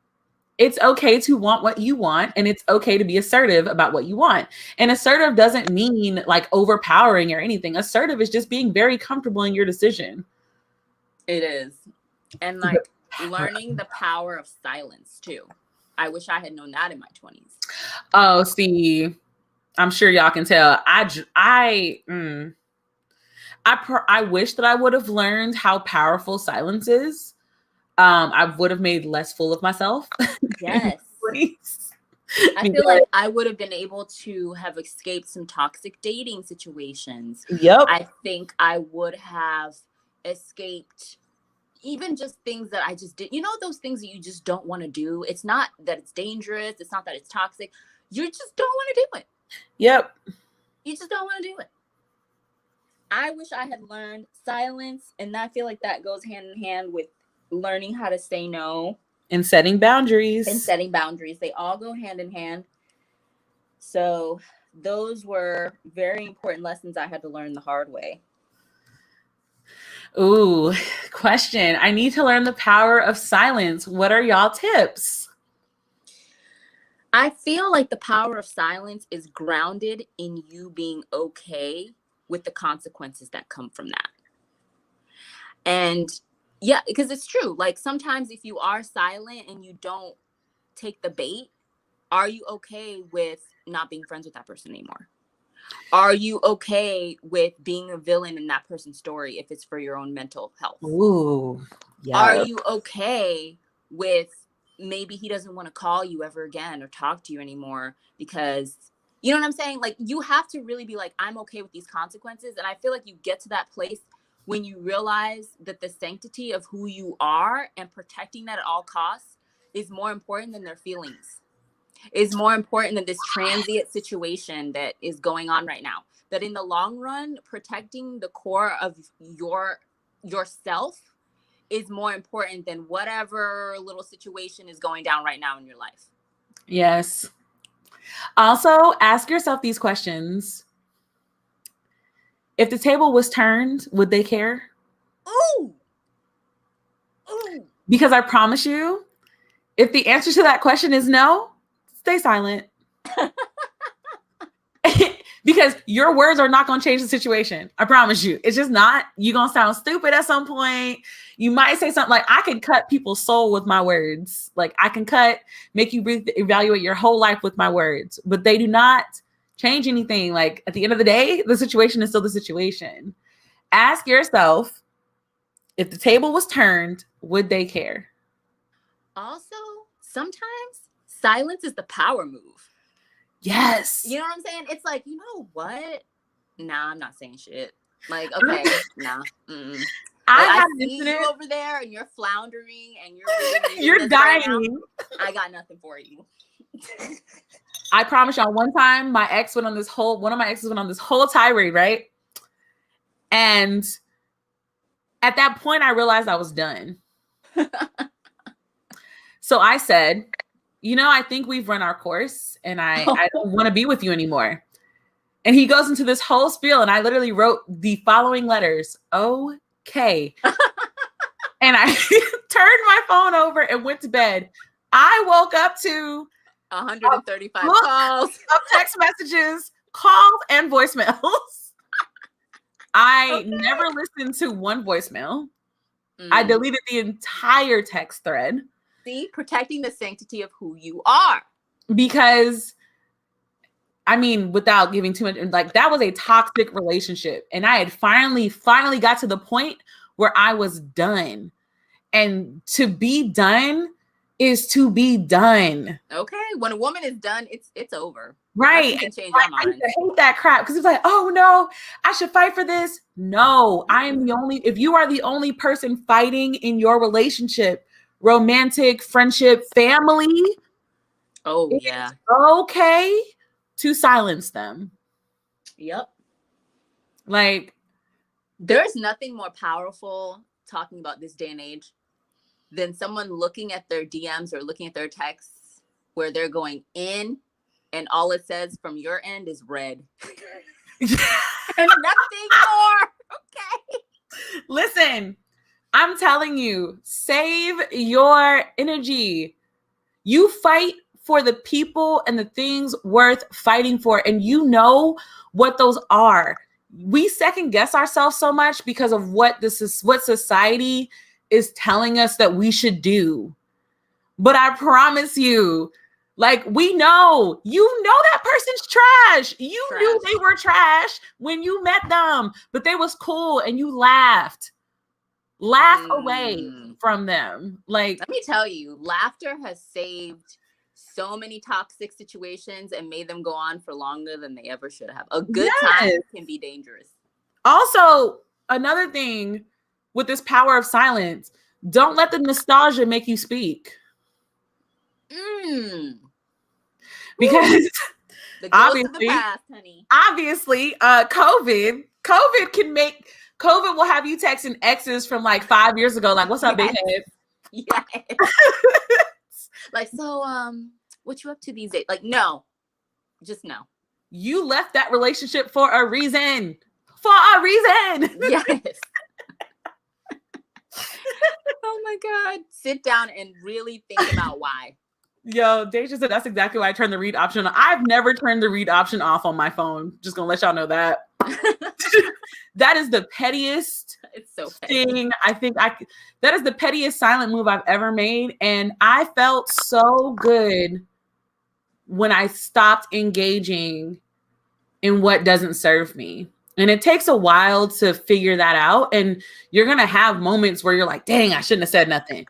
[SPEAKER 1] it's okay to want what you want, and it's okay to be assertive about what you want. And assertive doesn't mean like overpowering or anything. Assertive is just being very comfortable in your decision.
[SPEAKER 3] It is, and like learning the power of silence too. I wish I had known that in my 20s.
[SPEAKER 1] Oh, see, I'm sure y'all can tell. I wish that I would have learned how powerful silence is. I would have made less fool of myself.
[SPEAKER 3] Yes. I feel like I would have been able to have escaped some toxic dating situations.
[SPEAKER 1] Yep.
[SPEAKER 3] I think I would have escaped even just things that I just did. You know, those things that you just don't want to do. It's not that it's dangerous. It's not that it's toxic. You just don't want to do it.
[SPEAKER 1] Yep.
[SPEAKER 3] You just don't want to do it. I wish I had learned silence. And I feel like that goes hand in hand with learning how to say no.
[SPEAKER 1] And setting boundaries.
[SPEAKER 3] They all go hand in hand. So those were very important lessons I had to learn the hard way.
[SPEAKER 1] Ooh, question. I need to learn the power of silence. What are y'all tips?
[SPEAKER 3] I feel like the power of silence is grounded in you being okay with the consequences that come from that. And yeah, because it's true. Like sometimes if you are silent and you don't take the bait, are you okay with not being friends with that person anymore? Are you okay with being a villain in that person's story if it's for your own mental health?
[SPEAKER 1] Ooh, yeah.
[SPEAKER 3] Are you okay with maybe he doesn't want to call you ever again or talk to you anymore because, you know what I'm saying? Like you have to really be like, I'm okay with these consequences. And I feel like you get to that place when you realize that the sanctity of who you are and protecting that at all costs is more important than their feelings, is more important than this transient situation that is going on right now. That in the long run, protecting the core of yourself is more important than whatever little situation is going down right now in your life.
[SPEAKER 1] Yes. Also, ask yourself these questions. If the table was turned, would they care?
[SPEAKER 3] Ooh. Ooh.
[SPEAKER 1] Because I promise you, if the answer to that question is no, stay silent. Because your words are not going to change the situation. I promise you. It's just not. You're going to sound stupid at some point. You might say something like, I can cut people's soul with my words. Like I can make you evaluate your whole life with my words, but they do not change anything. Like at the end of the day, the situation is still the situation. Ask yourself, if the table was turned, would they care?
[SPEAKER 3] Also, sometimes silence is the power move.
[SPEAKER 1] Yes.
[SPEAKER 3] You know what I'm saying? It's like, you know what? Nah, I'm not saying shit. Like, okay, nah. Mm-mm. I see you over there and you're floundering and
[SPEAKER 1] you're dying.
[SPEAKER 3] Right, I got nothing for you.
[SPEAKER 1] I promise y'all, one time one of my exes went on this whole tirade, right? And at that point, I realized I was done. So I said, I think we've run our course and I don't want to be with you anymore. And he goes into this whole spiel and I literally wrote the following letters, okay. And I turned my phone over and went to bed. I woke up to
[SPEAKER 3] 135 calls,
[SPEAKER 1] of text messages, calls, and voicemails. I never listened to one voicemail. I deleted the entire text thread.
[SPEAKER 3] See, protecting the sanctity of who you are.
[SPEAKER 1] Because, I mean, without giving too much, like that was a toxic relationship. And I had finally got to the point where I was done. And to be done is to be done.
[SPEAKER 3] Okay. When a woman is done, it's over.
[SPEAKER 1] Right.
[SPEAKER 3] You can change your mind.
[SPEAKER 1] I hate that crap because it's like, oh no, I should fight for this. No, if you are the only person fighting in your relationship, romantic, friendship, family.
[SPEAKER 3] Oh yeah.
[SPEAKER 1] Okay to silence them.
[SPEAKER 3] Yep.
[SPEAKER 1] Like
[SPEAKER 3] there's nothing more powerful talking about this day and age than someone looking at their DMs or looking at their texts where they're going in and all it says from your end is red. And nothing more. Okay.
[SPEAKER 1] Listen, I'm telling you, save your energy. You fight for the people and the things worth fighting for. And you know what those are. We second guess ourselves so much because of what society is telling us that we should do. But I promise you, like you know that person's trash. You knew they were trash when you met them, but they was cool and you laughed. Laugh away from them. Like,
[SPEAKER 3] let me tell you, laughter has saved so many toxic situations and made them go on for longer than they ever should have. A good time can be dangerous.
[SPEAKER 1] Also, another thing with this power of silence, don't let the nostalgia make you speak. Because
[SPEAKER 3] the ghost of the past, honey.
[SPEAKER 1] Obviously, COVID will have you texting exes from like 5 years ago. Like, what's up, big head?
[SPEAKER 3] Yes. Like, so, what you up to these days? Like, no, just no.
[SPEAKER 1] You left that relationship for a reason. For a reason.
[SPEAKER 3] Yes. Oh my God. Sit down and really think about why.
[SPEAKER 1] Yo, Deja said that's exactly why I turned the read option on. I've never turned the read option off on my phone. Just gonna let y'all know that. That is the pettiest
[SPEAKER 3] It's so petty.
[SPEAKER 1] thing that is the pettiest silent move I've ever made. And I felt so good when I stopped engaging in what doesn't serve me. And it takes a while to figure that out. And you're going to have moments where you're like, dang, I shouldn't have said nothing.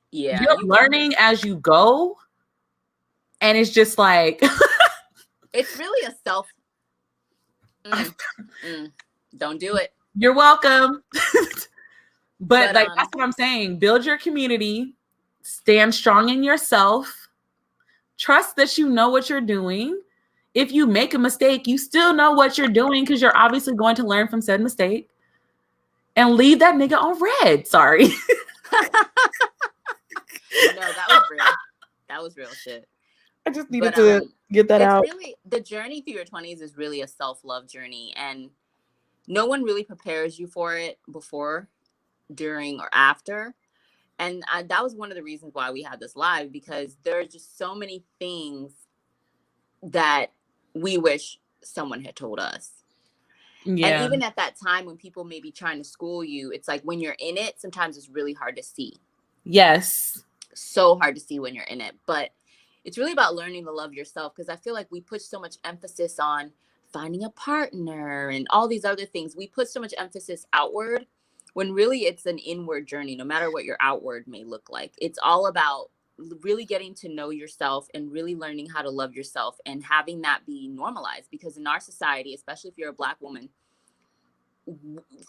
[SPEAKER 3] Yeah.
[SPEAKER 1] You're learning as you go. And it's just like,
[SPEAKER 3] it's really a self. Don't do it.
[SPEAKER 1] You're welcome. but like, that's what I'm saying. Build your community, stand strong in yourself, trust that you know what you're doing. If you make a mistake, you still know what you're doing because you're obviously going to learn from said mistake. And leave that nigga on red. Sorry.
[SPEAKER 3] No, that was real. That was real shit.
[SPEAKER 1] I just needed to get that out.
[SPEAKER 3] Really, the journey through your 20s is really a self-love journey. And no one really prepares you for it before, during, or after. And that was one of the reasons why we had this live, because there are just so many things that we wish someone had told us. Yeah. And even at that time when people may be trying to school you, it's like when you're in it, sometimes it's really hard to see.
[SPEAKER 1] Yes.
[SPEAKER 3] So hard to see when you're in it. But it's really about learning to love yourself, because I feel like we put so much emphasis on finding a partner and all these other things. We put so much emphasis outward when really it's an inward journey, no matter what your outward may look like. It's all about really getting to know yourself and really learning how to love yourself and having that be normalized. Because in our society, especially if you're a Black woman,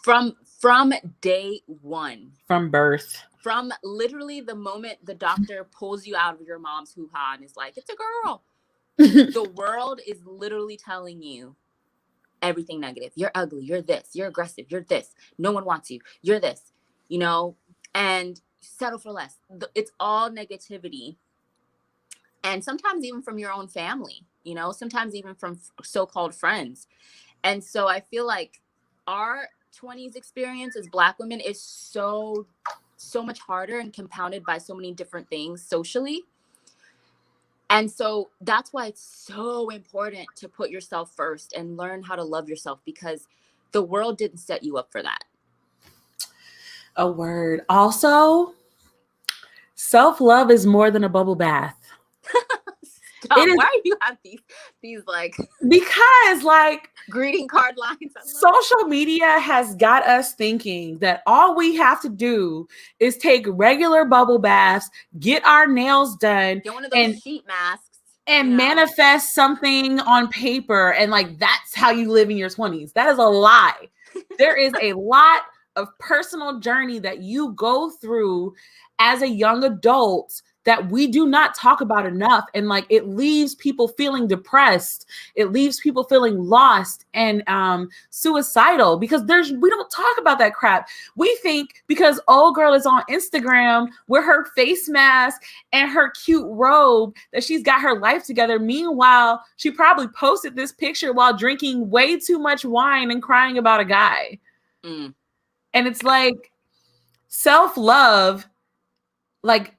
[SPEAKER 3] from day one,
[SPEAKER 1] from birth,
[SPEAKER 3] from literally the moment the doctor pulls you out of your mom's hoo-ha and is like, it's a girl, the world is literally telling you everything negative. You're ugly, you're this, you're aggressive, you're this, no one wants you, you're this, and settle for less. It's all negativity. And sometimes even from your own family, sometimes even from so-called friends. And so I feel like our 20s experience as Black women is so much harder and compounded by so many different things socially. And so that's why it's so important to put yourself first and learn how to love yourself, because the world didn't set you up for that.
[SPEAKER 1] A word. Also, self-love is more than a bubble bath.
[SPEAKER 3] Why do you have these like,
[SPEAKER 1] because like
[SPEAKER 3] greeting card lines?
[SPEAKER 1] Social media has got us thinking that all we have to do is take regular bubble baths, get our nails done,
[SPEAKER 3] get one of those sheet masks,
[SPEAKER 1] and manifest something on paper, and like that's how you live in your 20s. That is a lie. There is a lot of personal journey that you go through as a young adult that we do not talk about enough. And like, it leaves people feeling depressed. It leaves people feeling lost and suicidal, because we don't talk about that crap. We think because old girl is on Instagram with her face mask and her cute robe that she's got her life together. Meanwhile, she probably posted this picture while drinking way too much wine and crying about a guy. And it's like self-love, like,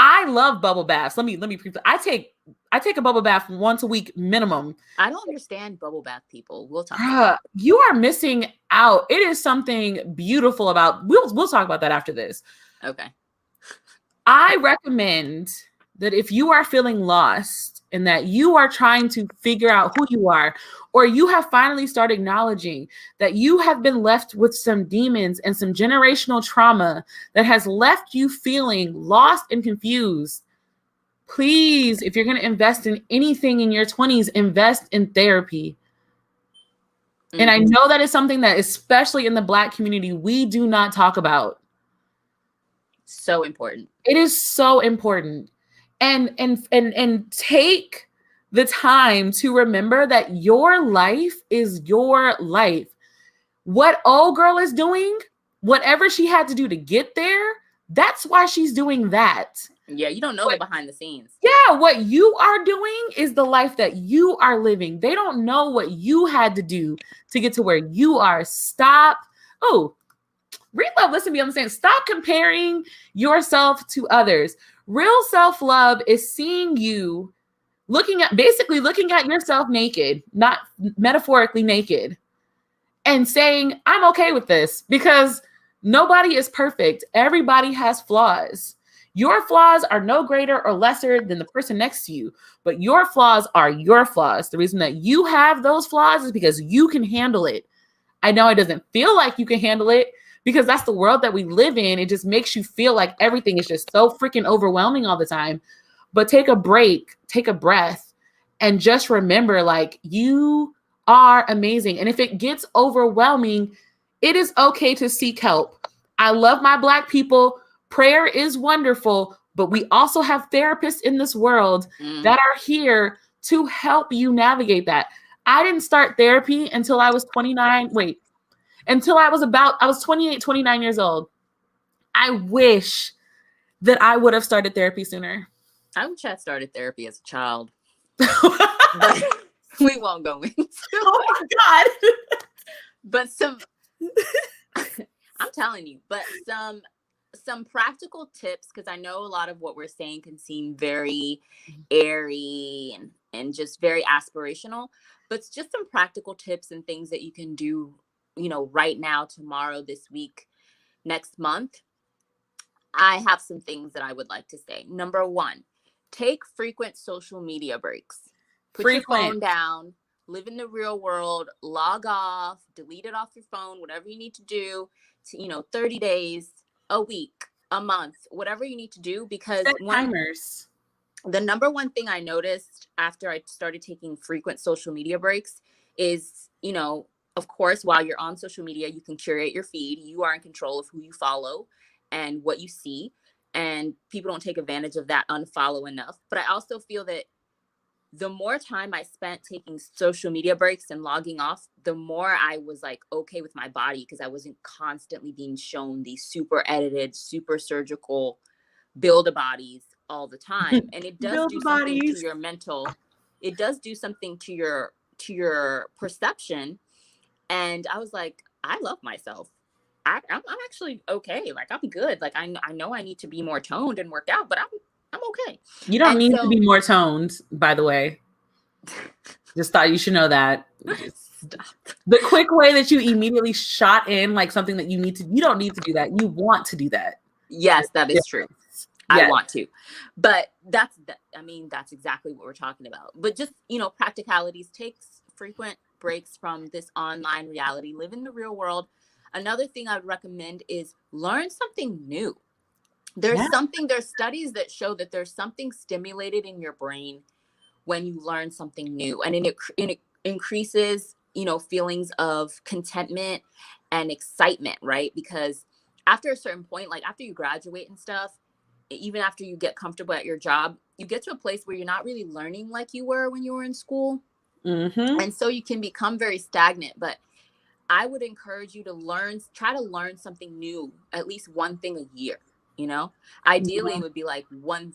[SPEAKER 1] I love bubble baths. Let me I take a bubble bath once a week minimum.
[SPEAKER 3] I don't understand bubble bath people. We'll talk about that.
[SPEAKER 1] You are missing out. It is something beautiful about. We'll talk about that after this.
[SPEAKER 3] Okay.
[SPEAKER 1] I recommend that if you are feeling lost and that you are trying to figure out who you are, or you have finally started acknowledging that you have been left with some demons and some generational trauma that has left you feeling lost and confused, please, if you're going to invest in anything in your 20s, invest in therapy. And I know that is something that, especially in the Black community, we do not talk about.
[SPEAKER 3] So important.
[SPEAKER 1] It is so important. And take the time to remember that your life is your life. What old girl is doing, whatever she had to do to get there, that's why she's doing that.
[SPEAKER 3] Yeah, you don't know the behind the scenes.
[SPEAKER 1] Yeah, what you are doing is the life that you are living. They don't know what you had to do to get to where you are. Stop. Oh, read, love, listen, be understand. Stop comparing yourself to others. Real self-love is seeing you looking at yourself naked, not metaphorically naked, and saying, I'm okay with this, because nobody is perfect. Everybody has flaws. Your flaws are no greater or lesser than the person next to you, but your flaws are your flaws. The reason that you have those flaws is because you can handle it. I know it doesn't feel like you can handle it, because that's the world that we live in. It just makes you feel like everything is just so freaking overwhelming all the time. But take a break, take a breath, and just remember, like, you are amazing. And if it gets overwhelming, it is okay to seek help. I love my Black people. Prayer is wonderful, but we also have therapists in this world that are here to help you navigate that. I didn't start therapy until I was 29. Until I was 28, 29 years old. I wish that I would have started therapy sooner.
[SPEAKER 3] I wish I started therapy as a child. But we won't go into
[SPEAKER 1] Oh my God.
[SPEAKER 3] But I'm telling you, but some practical tips, because I know a lot of what we're saying can seem very airy and just very aspirational, but it's just some practical tips and things that you can do, right now, tomorrow, this week, next month. I have some things that I would like to say. Number one, take frequent social media breaks. Put your phone down, live in the real world, log off, delete it off your phone, whatever you need to do to, 30 days, a week, a month, whatever you need to do, because
[SPEAKER 1] timers.
[SPEAKER 3] The number one thing I noticed after I started taking frequent social media breaks is, of course, while you're on social media, you can curate your feed. You are in control of who you follow and what you see. And people don't take advantage of that unfollow enough. But I also feel that the more time I spent taking social media breaks and logging off, the more I was like okay with my body, because I wasn't constantly being shown these super edited, super surgical build-a-bodies all the time. And it does do something to your mental. It does do something to your perception. And I was like, I love myself. I'm actually okay. Like, I'm good. Like, I know I need to be more toned and work out, but I'm okay.
[SPEAKER 1] You don't need to be more toned, by the way. Just thought you should know that. Stop. The quick way that you immediately shot in like something that you don't need to do that. You want to do that.
[SPEAKER 3] Yes, that is true. Yes. I want to. But that's exactly what we're talking about. But just, practicalities. Take frequent breaks from this online reality. Live in the real world. Another thing I would recommend is learn something new. There's studies that show that there's something stimulated in your brain when you learn something new, and it increases, feelings of contentment and excitement, right? Because after a certain point, like after you graduate and stuff, even after you get comfortable at your job, you get to a place where you're not really learning like you were when you were in school. Mm-hmm. And so you can become very stagnant. But I would encourage you to try to learn something new, at least one thing a year. Ideally it would be like one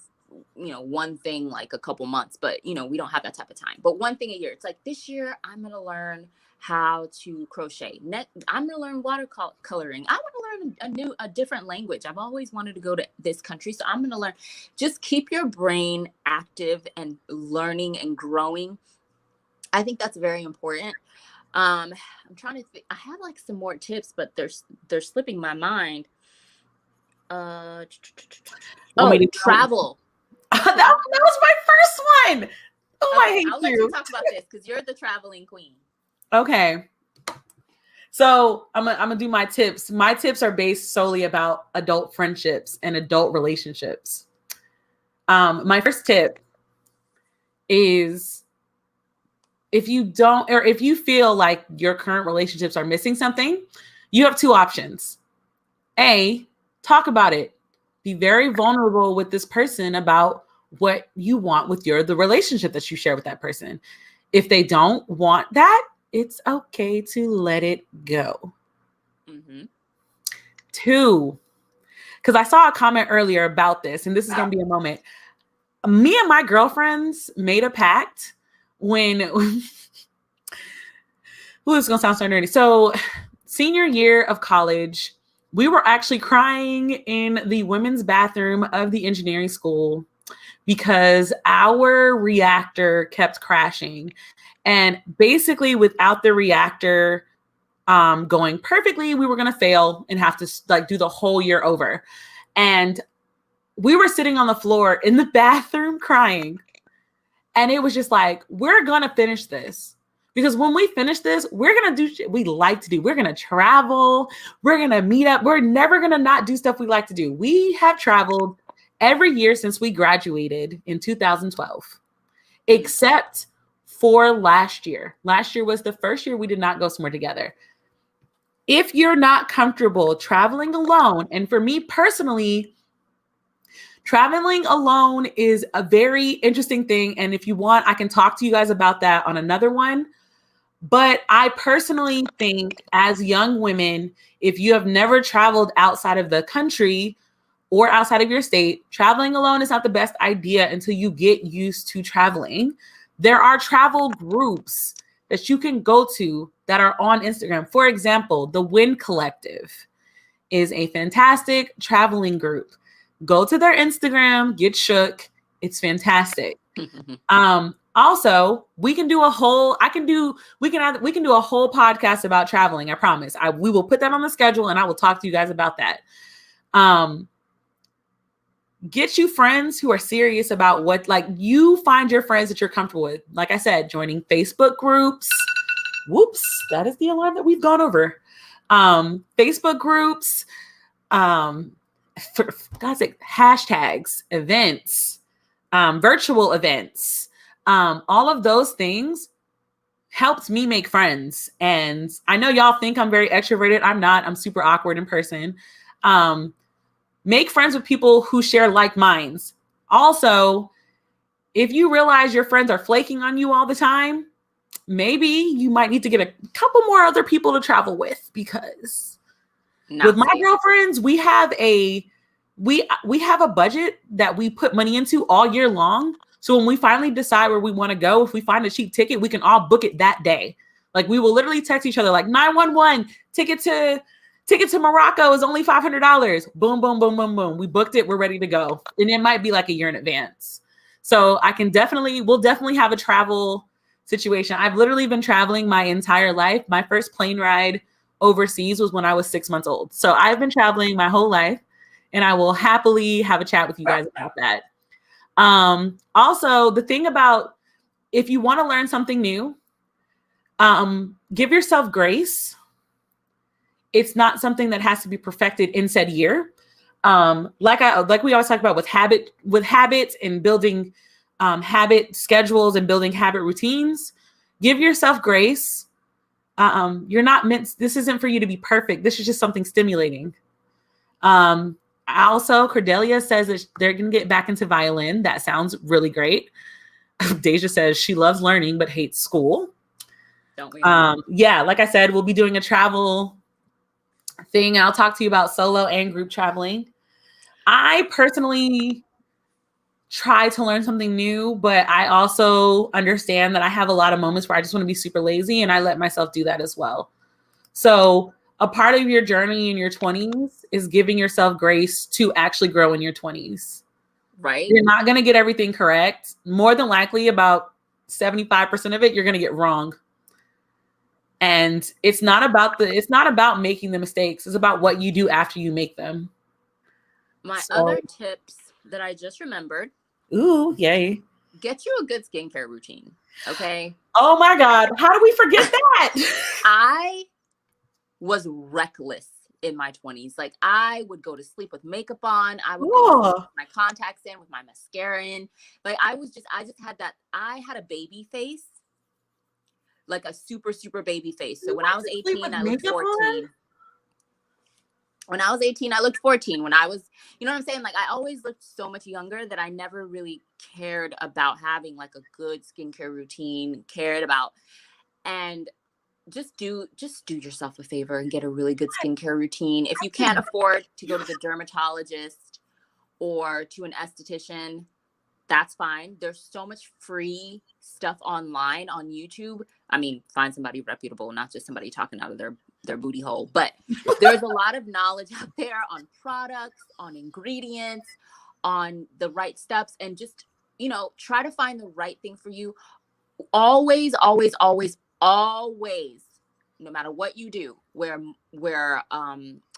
[SPEAKER 3] thing like a couple months, but we don't have that type of time. But one thing a year. It's like, this year I'm going to learn how to crochet. I'm going to learn watercoloring. I want to learn a different language. I've always wanted to go to this country, so I'm going to learn. Just keep your brain active and learning and growing. I think that's very important. I'm trying to think. I have like some more tips, but they're slipping my mind. Travel.
[SPEAKER 1] That was my first one. Oh, okay,
[SPEAKER 3] I'll let you talk about this because you're the traveling queen.
[SPEAKER 1] Okay. So I'm gonna do my tips. My tips are based solely about adult friendships and adult relationships. My first tip is, if you feel like your current relationships are missing something, you have two options. A, talk about it. Be very vulnerable with this person about what you want with the relationship that you share with that person. If they don't want that, it's okay to let it go. Mm-hmm. 2, because I saw a comment earlier about this, and this is going to be a moment. Me and my girlfriends made a pact when, ooh, it's going to sound so nerdy. So senior year of college, we were actually crying in the women's bathroom of the engineering school because our reactor kept crashing. And basically, without the reactor going perfectly, we were going to fail and have to like do the whole year over. And we were sitting on the floor in the bathroom crying. And it was just like, we're going to finish this. Because when we finish this, we're going to do shit we like to do. We're going to travel. We're going to meet up. We're never going to not do stuff we like to do. We have traveled every year since we graduated in 2012, except for last year. Last year was the first year we did not go somewhere together. If you're not comfortable traveling alone, and for me personally, traveling alone is a very interesting thing. And if you want, I can talk to you guys about that on another one. But I personally think as young women, if you have never traveled outside of the country or outside of your state, traveling alone is not the best idea until you get used to traveling. There are travel groups that you can go to that are on Instagram. For example, the Wind Collective is a fantastic traveling group. Go to their Instagram, get shook. It's fantastic. Also, we can do a whole podcast about traveling. I promise. We will put that on the schedule and I will talk to you guys about that. Get you friends who are serious about what, like, you find your friends that you're comfortable with. Like I said, joining Facebook groups. Whoops, that is the alarm that we've gone over. Facebook groups, for God's sake, hashtags, events, virtual events, all of those things helped me make friends. And I know y'all think I'm very extroverted. I'm not. I'm super awkward in person. Make friends with people who share like minds. Also, if you realize your friends are flaking on you all the time, maybe you might need to get a couple more other people to travel with, because with my girlfriends, we have a budget that we put money into all year long. So when we finally decide where we want to go, if we find a cheap ticket, we can all book it that day. Like, we will literally text each other like 911, ticket to Morocco is only $500. Boom, boom, boom, boom, boom. We booked it. We're ready to go. And it might be like a year in advance. So we'll definitely have a travel situation. I've literally been traveling my entire life. My first plane ride overseas was when I was 6 months old. So I've been traveling my whole life, and I will happily have a chat with you guys about that. Also, the thing about, if you want to learn something new, give yourself grace. It's not something that has to be perfected in said year. Like we always talk about with habits and building habit schedules and building habit routines. Give yourself grace. This isn't for you to be perfect. This is just something stimulating. Also, Cordelia says that they're going to get back into violin. That sounds really great. Deja says she loves learning but hates school.
[SPEAKER 3] Don't we?
[SPEAKER 1] Yeah, like I said, we'll be doing a travel thing. I'll talk to you about solo and group traveling. I personally try to learn something new, but I also understand that I have a lot of moments where I just want to be super lazy, and I let myself do that as well. So a part of your journey in your 20s is giving yourself grace to actually grow in your 20s.
[SPEAKER 3] Right.
[SPEAKER 1] You're not going to get everything correct. More than likely, about 75% of it, you're going to get wrong. And it's not about making the mistakes. It's about what you do after you make them.
[SPEAKER 3] Other tips that I just remembered.
[SPEAKER 1] Ooh, yay.
[SPEAKER 3] Get you a good skincare routine. Okay.
[SPEAKER 1] Oh my God. How do we forget that?
[SPEAKER 3] I was reckless in my 20s. Like, I would go to sleep with makeup on. I would go to sleep with my contacts in, with my mascara in. Like, I just had that. I had a baby face. Like a super, super baby face. So when I was 18, I looked 14. When I was 18, I looked 14. When I was, you know what I'm saying? Like, I always looked so much younger that I never really cared about having like a good skincare routine, and just do yourself a favor and get a really good skincare routine. If you can't afford to go to the dermatologist or to an esthetician, that's fine. There's so much free stuff online on YouTube. I mean, find somebody reputable, not just somebody talking out of their their booty hole. But there's a lot of knowledge out there on products, on ingredients, on the right steps, and just, you know, try to find the right thing for you. Always, always, always, always, no matter what you do, wear a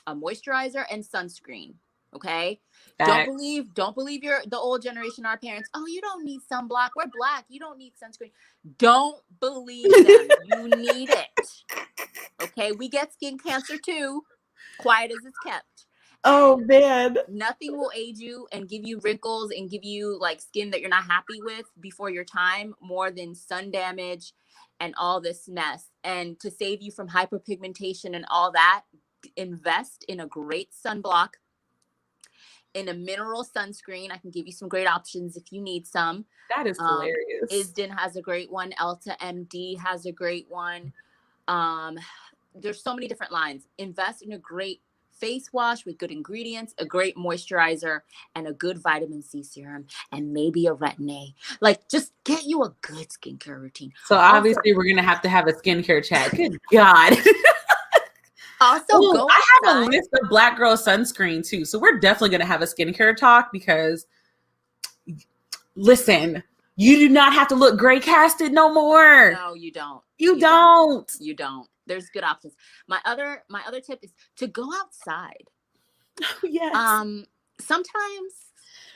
[SPEAKER 3] moisturizer and sunscreen. Okay.
[SPEAKER 1] Facts.
[SPEAKER 3] Don't believe the old generation, our parents. Oh, you don't need sunblock. We're black. You don't need sunscreen. Don't believe them. You need it. Okay. We get skin cancer too. Quiet as it's kept.
[SPEAKER 1] Oh man.
[SPEAKER 3] Nothing will aid you and give you wrinkles and give you like skin that you're not happy with before your time more than sun damage and all this mess. And to save you from hyperpigmentation and all that, invest in a great sunblock, in a mineral sunscreen. I can give you some great options if you need some.
[SPEAKER 1] That is hilarious.
[SPEAKER 3] Isden has a great one. Elta MD has a great one. There's so many different lines. Invest in a great face wash with good ingredients, a great moisturizer, and a good vitamin C serum, and maybe a retin-A. Like, just get you a good skincare routine.
[SPEAKER 1] So obviously we're going to have a skincare chat. Good God.
[SPEAKER 3] Also,
[SPEAKER 1] I have a list of Black girl sunscreen too. So we're definitely going to have a skincare talk because, listen, you do not have to look gray casted no more.
[SPEAKER 3] No, you don't.
[SPEAKER 1] You don't.
[SPEAKER 3] You don't. There's good options. My other tip is to go outside.
[SPEAKER 1] Yes.
[SPEAKER 3] Sometimes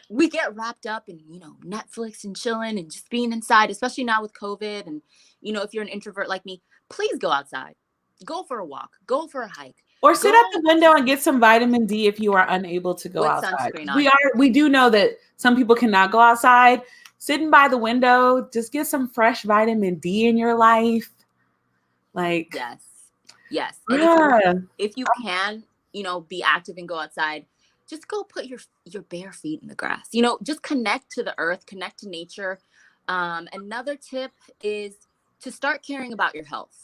[SPEAKER 3] we get wrapped up in, you know, Netflix and chilling and just being inside, especially now with COVID. And, you know, if you're an introvert like me, please go outside. Go for a walk. Go for a hike.
[SPEAKER 1] Or sit at the window and get some vitamin D if you are unable to go outside. We do know that some people cannot go outside. Sitting by the window, just get some fresh vitamin D in your life. Like,
[SPEAKER 3] yes. And if you can, you know, be active and go outside, just go put your bare feet in the grass. You know, just connect to the earth, connect to nature. Another tip is to start caring about your health.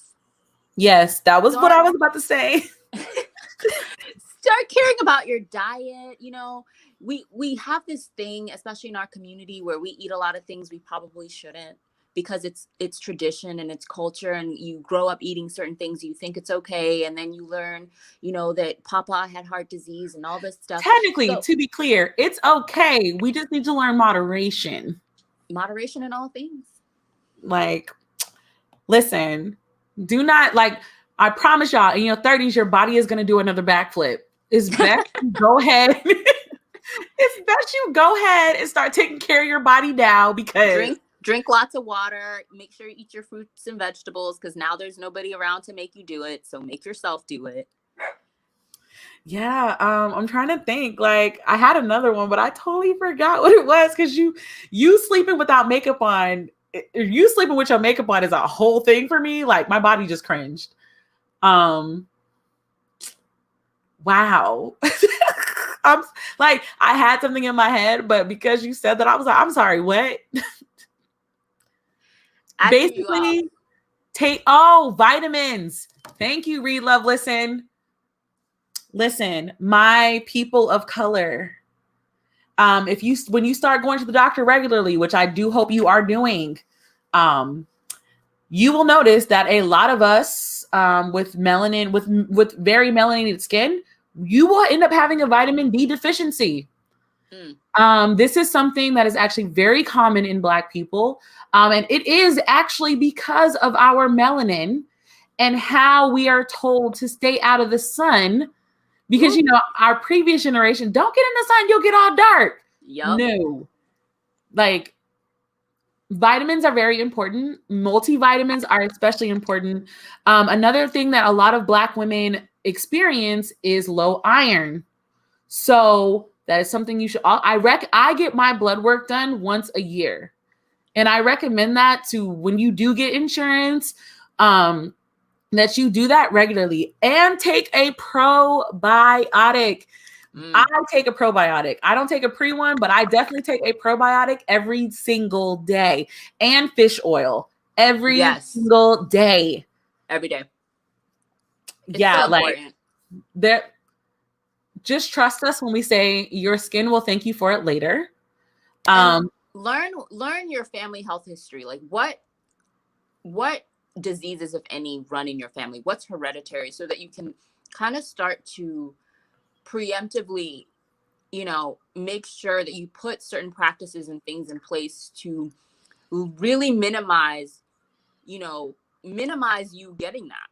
[SPEAKER 1] Yes, that was what I was about to say.
[SPEAKER 3] Start caring about your diet. You know, we have this thing, especially in our community, where we eat a lot of things we probably shouldn't because it's tradition and it's culture, and you grow up eating certain things, you think it's okay, and then you learn, you know, that Papa had heart disease and all this stuff.
[SPEAKER 1] Technically, to be clear, it's okay. We just need to learn moderation.
[SPEAKER 3] Moderation in all things.
[SPEAKER 1] Like, listen. Do not, like, I promise y'all, in your 30s, your body is going to do another backflip. It's best you go ahead. It's best you go ahead and start taking care of your body now, because
[SPEAKER 3] drink lots of water. Make sure you eat your fruits and vegetables, because now there's nobody around to make you do it. So make yourself do it.
[SPEAKER 1] Yeah, I'm trying to think. Like, I had another one, but I totally forgot what it was, because you sleeping without makeup on. If you sleeping with your makeup on is a whole thing for me. Like, my body just cringed. Wow. I'm like, I had something in my head, but because you said that, I was like, I'm sorry, what? Basically, take vitamins. Thank you, Read, Love, Listen. Listen, my people of color. When you start going to the doctor regularly, which I do hope you are doing, you will notice that a lot of us with melanin, with very melanated skin, you will end up having a vitamin D deficiency. This is something that is actually very common in Black people. And it is actually because of our melanin and how we are told to stay out of the sun. Because, you know, our previous generation, don't get in the sun, you'll get all dark.
[SPEAKER 3] Yep.
[SPEAKER 1] No. Like, vitamins are very important. Multivitamins are especially important. Another thing that a lot of Black women experience is low iron. So that is something you should, I get my blood work done once a year. And I recommend that to when you do get insurance, that you do that regularly, and take a probiotic. I take a probiotic. I don't take a pre one, but I definitely take a probiotic every single day, and fish oil every single day.
[SPEAKER 3] Every day.
[SPEAKER 1] It's so like that. Just trust us when we say your skin will thank you for it later.
[SPEAKER 3] Learn your family health history. Like what diseases, if any, run in your family? What's hereditary, so that you can kind of start to preemptively, make sure that you put certain practices and things in place to really minimize you getting that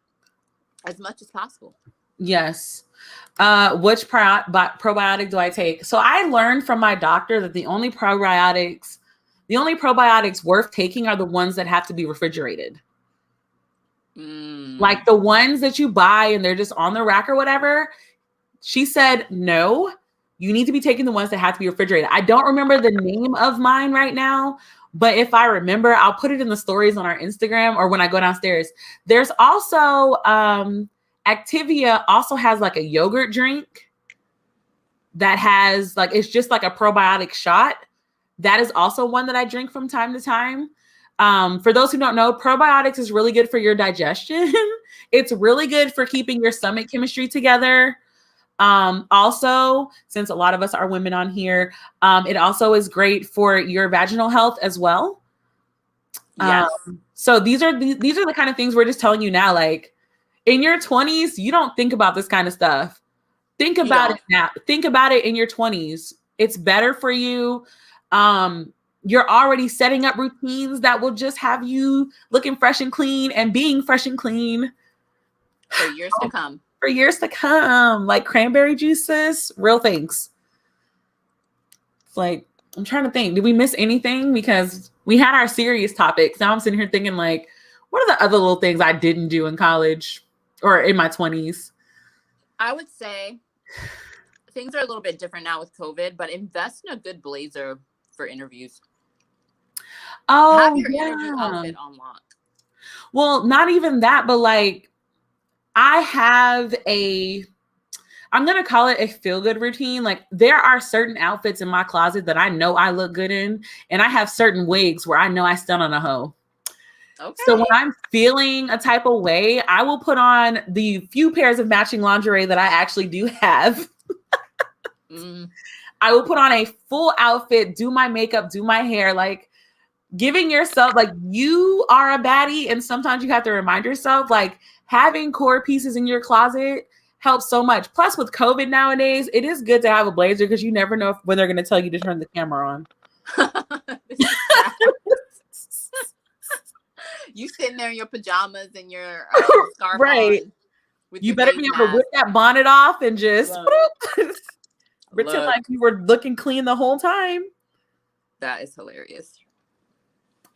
[SPEAKER 3] as much as possible.
[SPEAKER 1] Yes. Which probiotic do I take? So I learned from my doctor that the only probiotics worth taking are the ones that have to be refrigerated. Like the ones that you buy and they're just on the rack or whatever. She said, no, you need to be taking the ones that have to be refrigerated. I don't remember the name of mine right now, but if I remember, I'll put it in the stories on our Instagram or when I go downstairs. There's also Activia also has like a yogurt drink that has like, it's just like a probiotic shot. That is also one that I drink from time to time. For those who don't know, probiotics is really good for your digestion. It's really good for keeping your stomach chemistry together. Also, since a lot of us are women on here, it also is great for your vaginal health as well.
[SPEAKER 3] Yes.
[SPEAKER 1] So these are the kind of things we're just telling you now. Like in your 20s, you don't think about this kind of stuff. Think about it now. Think about it in your 20s. It's better for you. You're already setting up routines that will just have you looking fresh and clean and being fresh and clean
[SPEAKER 3] for years to come.
[SPEAKER 1] For years to come, like cranberry juices, real things. It's like, I'm trying to think, did we miss anything? Because we had our serious topics. Now I'm sitting here thinking like, what are the other little things I didn't do in college or in my 20s?
[SPEAKER 3] I would say things are a little bit different now with COVID, but invest in a good blazer for interviews.
[SPEAKER 1] Oh,
[SPEAKER 3] have your interview outfit on lock.
[SPEAKER 1] Well, not even that, but like I have I'm going to call it a feel-good routine. Like there are certain outfits in my closet that I know I look good in, and I have certain wigs where I know I stand on a hoe. Okay. So when I'm feeling a type of way, I will put on the few pairs of matching lingerie that I actually do have. I will put on a full outfit, do my makeup, do my hair, like giving yourself, like you are a baddie. And sometimes you have to remind yourself, like having core pieces in your closet helps so much. Plus with COVID nowadays, it is good to have a blazer because you never know when they're going to tell you to turn the camera on.
[SPEAKER 3] You sitting there in your pajamas and your scarf
[SPEAKER 1] right.
[SPEAKER 3] on.
[SPEAKER 1] You better be able to whip that bonnet off and just pretend like you were looking clean the whole time.
[SPEAKER 3] That is hilarious.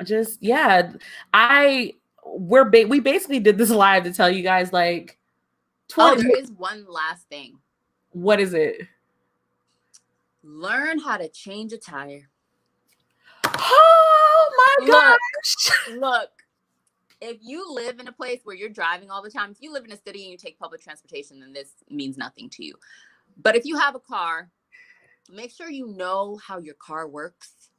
[SPEAKER 1] Just, yeah. We basically did this live to tell you guys like.
[SPEAKER 3] There is one last thing.
[SPEAKER 1] What is it?
[SPEAKER 3] Learn how to change a tire.
[SPEAKER 1] Oh my gosh.
[SPEAKER 3] Look, if you live in a place where you're driving all the time, if you live in a city and you take public transportation, then this means nothing to you. But if you have a car, make sure you know how your car works.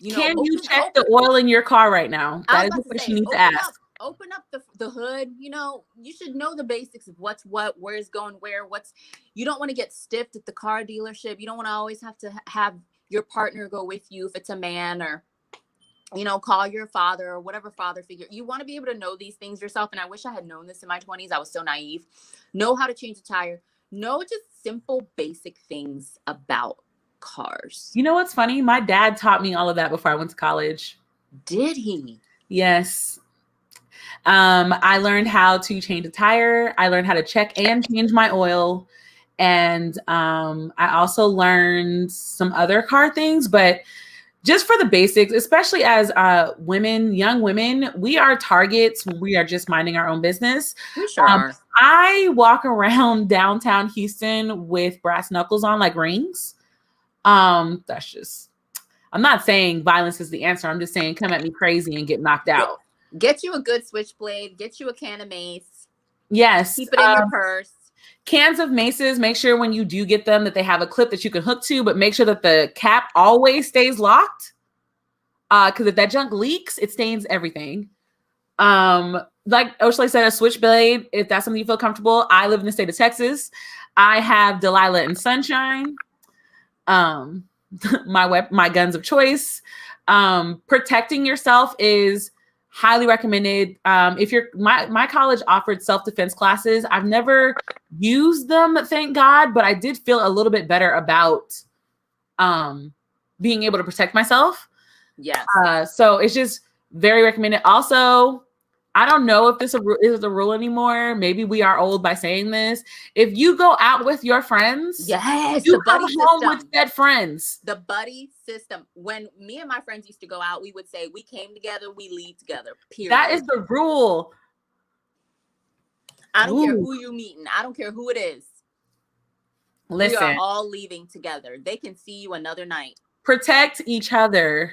[SPEAKER 1] Can you check the oil in your car right now? That is the question you need to ask.
[SPEAKER 3] Open up the hood. You should know the basics of what's what, where's going where, you don't want to get stiffed at the car dealership. You don't want to always have to have your partner go with you if it's a man, or call your father or whatever father figure. You want to be able to know these things yourself. And I wish I had known this in my 20s. I was so naive. Know how to change a tire. Know just simple, basic things about cars.
[SPEAKER 1] You know what's funny? My dad taught me all of that before I went to college.
[SPEAKER 3] Did he?
[SPEAKER 1] Yes. I learned how to change a tire. I learned how to check and change my oil. And I also learned some other car things, but just for the basics, especially as women, young women, we are targets when we are just minding our own business.
[SPEAKER 3] We sure are.
[SPEAKER 1] I walk around downtown Houston with brass knuckles on like rings. That's just, I'm not saying violence is the answer. I'm just saying come at me crazy and get knocked out.
[SPEAKER 3] Get you a good switchblade. Get you a can of mace.
[SPEAKER 1] Yes.
[SPEAKER 3] Keep it in your purse.
[SPEAKER 1] Cans of maces, make sure when you do get them that they have a clip that you can hook to, but make sure that the cap always stays locked. Because if that junk leaks, it stains everything. Like Oshley said, a switchblade, if that's something you feel comfortable. I live in the state of Texas. I have Delilah and Sunshine. My guns of choice. Protecting yourself is highly recommended. If you're my college offered self-defense classes. I've never used them, thank God, but I did feel a little bit better about being able to protect myself.
[SPEAKER 3] Yes.
[SPEAKER 1] So it's just very recommended. Also, I don't know if this is a rule anymore. Maybe we are old by saying this. If you go out with your friends,
[SPEAKER 3] Yes,
[SPEAKER 1] you
[SPEAKER 3] the
[SPEAKER 1] come
[SPEAKER 3] buddy
[SPEAKER 1] home
[SPEAKER 3] system.
[SPEAKER 1] with said friends.
[SPEAKER 3] The buddy system. When me and my friends used to go out, we would say we came together, we leave together. Period.
[SPEAKER 1] That is the rule.
[SPEAKER 3] I don't care who you meeting. I don't care who it is.
[SPEAKER 1] Listen,
[SPEAKER 3] we are all leaving together. They can see you another night.
[SPEAKER 1] Protect each other.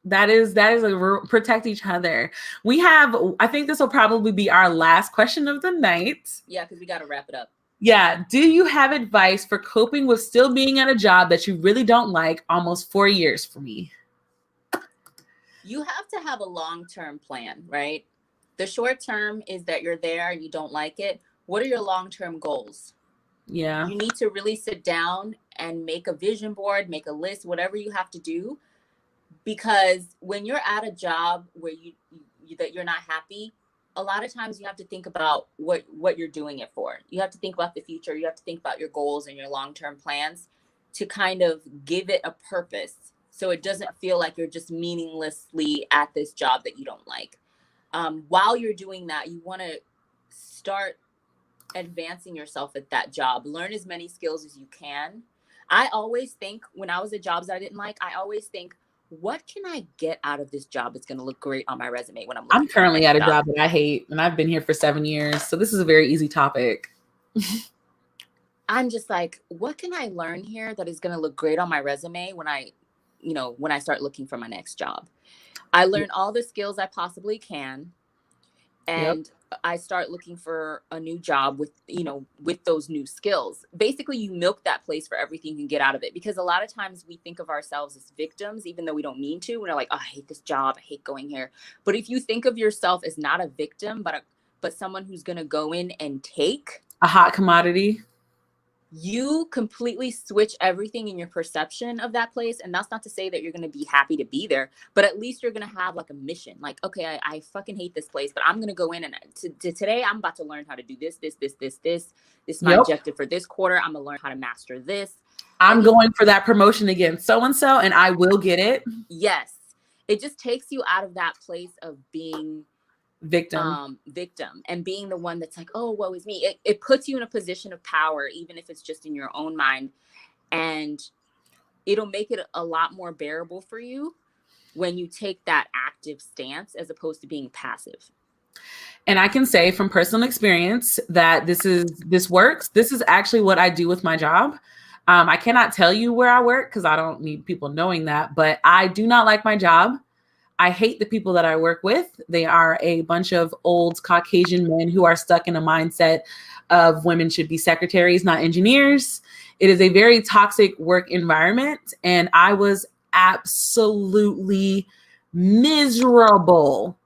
[SPEAKER 1] That is a rule. Protect each other. We have, I think this will probably be our last question of the night.
[SPEAKER 3] Yeah, because we got to wrap it up.
[SPEAKER 1] Yeah. Do you have advice for coping with still being at a job that you really don't like? Almost 4 years for me.
[SPEAKER 3] You have to have a long-term plan, right? The short term is that you're there and you don't like it. What are your long-term goals?
[SPEAKER 1] Yeah.
[SPEAKER 3] You need to really sit down and make a vision board, make a list, whatever you have to do. Because when you're at a job where you that you're not happy, a lot of times you have to think about what you're doing it for. You have to think about the future. You have to think about your goals and your long-term plans to kind of give it a purpose, so it doesn't feel like you're just meaninglessly at this job that you don't like. While you're doing that, you want to start advancing yourself at that job. Learn as many skills as you can. I always think, when I was at jobs I didn't like, I always think, what can I get out of this job that's going to look great on my resume when I'm
[SPEAKER 1] currently at a job that I hate, and I've been here for 7 years. So this is a very easy topic.
[SPEAKER 3] I'm just like, what can I learn here that is going to look great on my resume when I start looking for my next job? I learn all the skills I possibly can. And I start looking for a new job with those new skills. Basically, you milk that place for everything you can get out of it. Because a lot of times we think of ourselves as victims, even though we don't mean to. We're like, oh, I hate this job. I hate going here. But if you think of yourself as not a victim, but someone who's going to go in and take
[SPEAKER 1] a hot commodity,
[SPEAKER 3] you completely switch everything in your perception of that place. And that's not to say that you're going to be happy to be there, but at least you're going to have like a mission. Like, okay, I fucking hate this place, but I'm going to go in and today I'm about to learn how to do this. This is my objective for this quarter. I'm going to learn how to master this.
[SPEAKER 1] I'm going for that promotion against so-and-so, and I will get it.
[SPEAKER 3] Yes. It just takes you out of that place of being victim and being the one that's like, oh, woe is me. It puts you in a position of power, even if it's just in your own mind, and it'll make it a lot more bearable for you when you take that active stance as opposed to being passive.
[SPEAKER 1] And I can say from personal experience that this works. This is actually what I do with my job. I cannot tell you where I work because I don't need people knowing that, but I do not like my job. I hate the people that I work with. They are a bunch of old Caucasian men who are stuck in a mindset of women should be secretaries, not engineers. It is a very toxic work environment. And I was absolutely miserable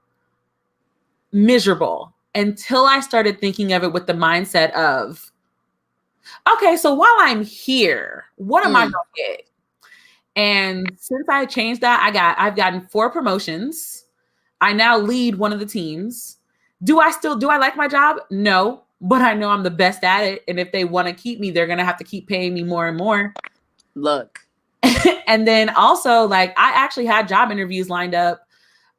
[SPEAKER 1] until I started thinking of it with the mindset of, okay, so while I'm here, what am I going to get? And since I changed that, I've gotten 4 promotions. I now lead one of the teams. Do I like my job? No, but I know I'm the best at it. And if they want to keep me, they're going to have to keep paying me more and more.
[SPEAKER 3] Look.
[SPEAKER 1] And then also, like, I actually had job interviews lined up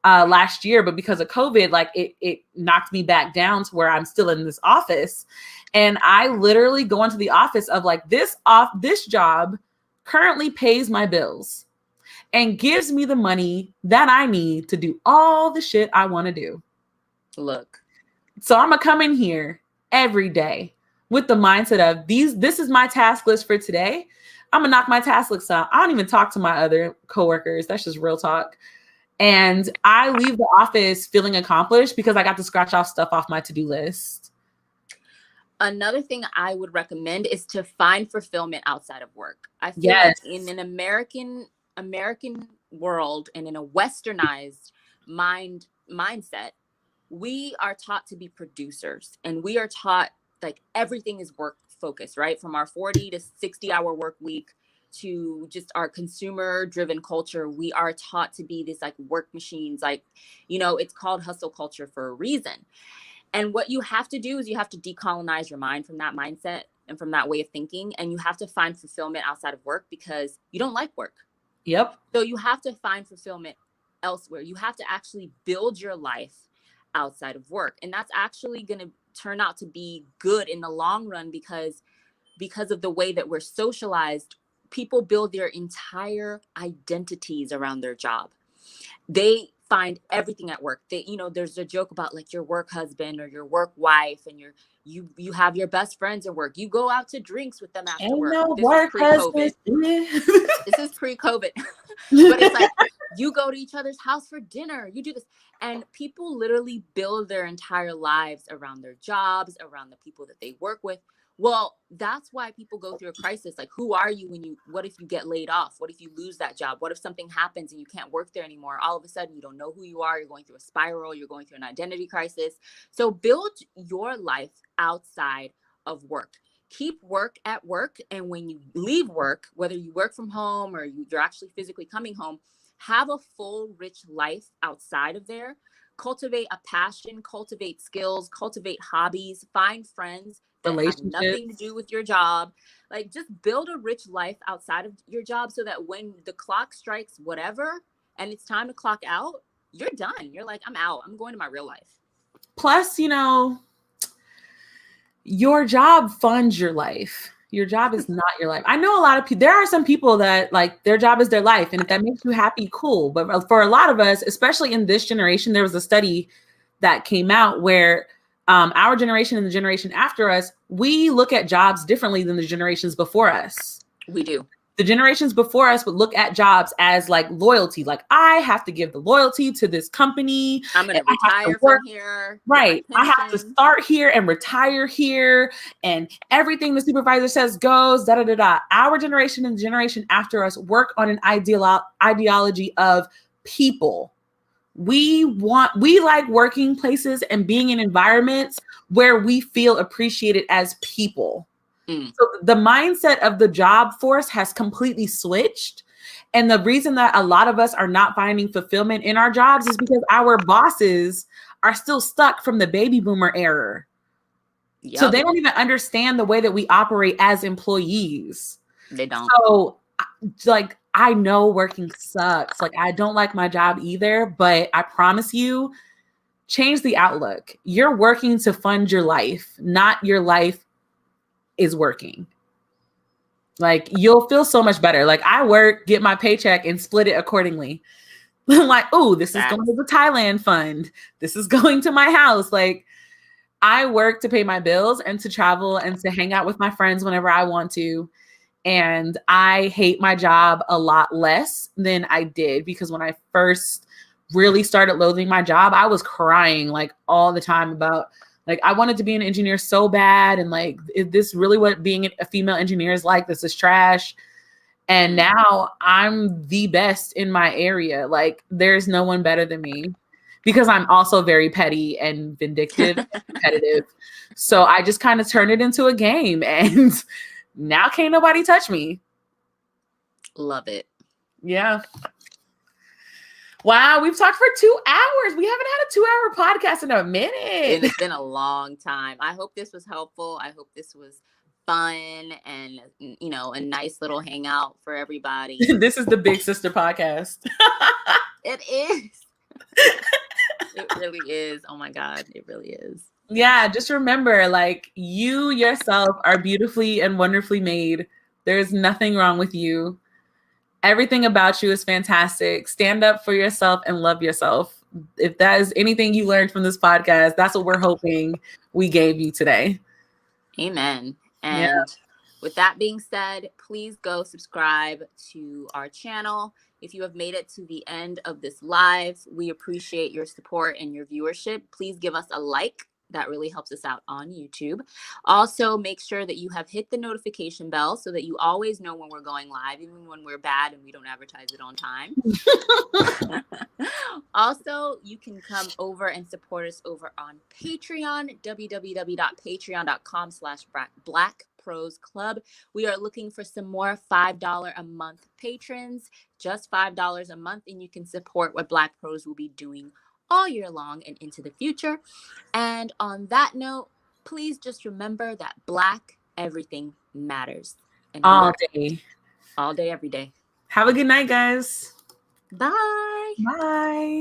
[SPEAKER 1] last year, but because of COVID, like it knocked me back down to where I'm still in this office. And I literally go into the office of like this job currently pays my bills and gives me the money that I need to do all the shit I want to do.
[SPEAKER 3] Look.
[SPEAKER 1] So I'm going to come in here every day with the mindset of this is my task list for today. I'm going to knock my task list out. I don't even talk to my other coworkers. That's just real talk. And I leave the office feeling accomplished because I got to scratch off stuff off my to-do list.
[SPEAKER 3] Another thing I would recommend is to find fulfillment outside of work. I feel like in an American world and in a westernized mindset, we are taught to be producers, and we are taught like everything is work focused, right? From our 40 to 60 hour work week to just our consumer driven culture, we are taught to be this like work machines, like, you know, it's called hustle culture for a reason. And what you have to do is you have to decolonize your mind from that mindset and from that way of thinking. And you have to find fulfillment outside of work because you don't like work.
[SPEAKER 1] Yep.
[SPEAKER 3] So you have to find fulfillment elsewhere. You have to actually build your life outside of work. And that's actually going to turn out to be good in the long run because of the way that we're socialized. People build their entire identities around their job. They find everything at work. They, you know, there's a joke about like your work husband or your work wife, and you have your best friends at work. You go out to drinks with them after
[SPEAKER 1] Ain't
[SPEAKER 3] work.
[SPEAKER 1] no
[SPEAKER 3] This
[SPEAKER 1] work
[SPEAKER 3] is pre-COVID. This is pre-COVID. But it's like you go to each other's house for dinner. You do this. And people literally build their entire lives around their jobs, around the people that they work with. Well, that's why people go through a crisis. Like, who are you what if you get laid off? What if you lose that job? What if something happens and you can't work there anymore? All of a sudden, you don't know who you are. You're going through a spiral. You're going through an identity crisis. So build your life outside of work. Keep work at work. And when you leave work, whether you work from home or you're actually physically coming home, have a full, rich life outside of there. Cultivate a passion, cultivate skills, cultivate hobbies, find friends that have nothing to do with your job. Like, just build a rich life outside of your job so that when the clock strikes whatever and it's time to clock out, you're done. You're like, I'm out. I'm going to my real life.
[SPEAKER 1] Plus, you know, your job funds your life. Your job is not your life. I know a lot of people, there are some people that like their job is their life. And if that makes you happy, cool. But for a lot of us, especially in this generation, there was a study that came out where our generation and the generation after us, we look at jobs differently than the generations before us.
[SPEAKER 3] We do.
[SPEAKER 1] The generations before us would look at jobs as like loyalty. Like, I have to give the loyalty to this company.
[SPEAKER 3] I'm going to retire from here.
[SPEAKER 1] Right. I have to start here and retire here. And everything the supervisor says goes, da da da da. Our generation and the generation after us work on an ideology of people. We like working places and being in environments where we feel appreciated as people. So the mindset of the job force has completely switched. And the reason that a lot of us are not finding fulfillment in our jobs is because our bosses are still stuck from the baby boomer era. Yep. So they don't even understand the way that we operate as employees.
[SPEAKER 3] They don't.
[SPEAKER 1] So like, I know working sucks. Like, I don't like my job either, but I promise you, change the outlook. You're working to fund your life, not your life is working. Like, you'll feel so much better. Like, I work, get my paycheck and split it accordingly. Like, oh, this is going to the Thailand fund. This is going to my house. Like, I work to pay my bills and to travel and to hang out with my friends whenever I want to. And I hate my job a lot less than I did, because when I first really started loathing my job, I was crying like all the time about, like, I wanted to be an engineer so bad. And like, is this really what being a female engineer is like? This is trash. And now I'm the best in my area. Like, there's no one better than me, because I'm also very petty and vindictive and competitive. So I just kind of turned it into a game, and now can't nobody touch me.
[SPEAKER 3] Love it.
[SPEAKER 1] Yeah. Wow, we've talked for 2 hours. We haven't had a 2-hour podcast in a minute.
[SPEAKER 3] It's been a long time. I hope this was helpful. I hope this was fun and, you know, a nice little hangout for everybody.
[SPEAKER 1] This is the Big Sister podcast.
[SPEAKER 3] It is. It really is. Oh my God, it really is.
[SPEAKER 1] Yeah, just remember, like, you yourself are beautifully and wonderfully made. There's nothing wrong with you. Everything about you is fantastic. Stand up for yourself and love yourself. If that is anything you learned from this podcast, that's what we're hoping we gave you today.
[SPEAKER 3] Amen. And with that being said, please go subscribe to our channel. If you have made it to the end of this live, we appreciate your support and your viewership. Please give us a like. That really helps us out on YouTube. Also, make sure that you have hit the notification bell so that you always know when we're going live, even when we're bad and we don't advertise it on time. Also, you can come over and support us over on Patreon, www.patreon.com/Black Prose Club. We are looking for some more $5 a month patrons, just $5 a month, and you can support what Black Prose will be doing all year long and into the future. And on that note, please just remember that Black everything matters. And
[SPEAKER 1] All day.
[SPEAKER 3] All day, every day.
[SPEAKER 1] Have a good night, guys.
[SPEAKER 3] Bye.
[SPEAKER 1] Bye.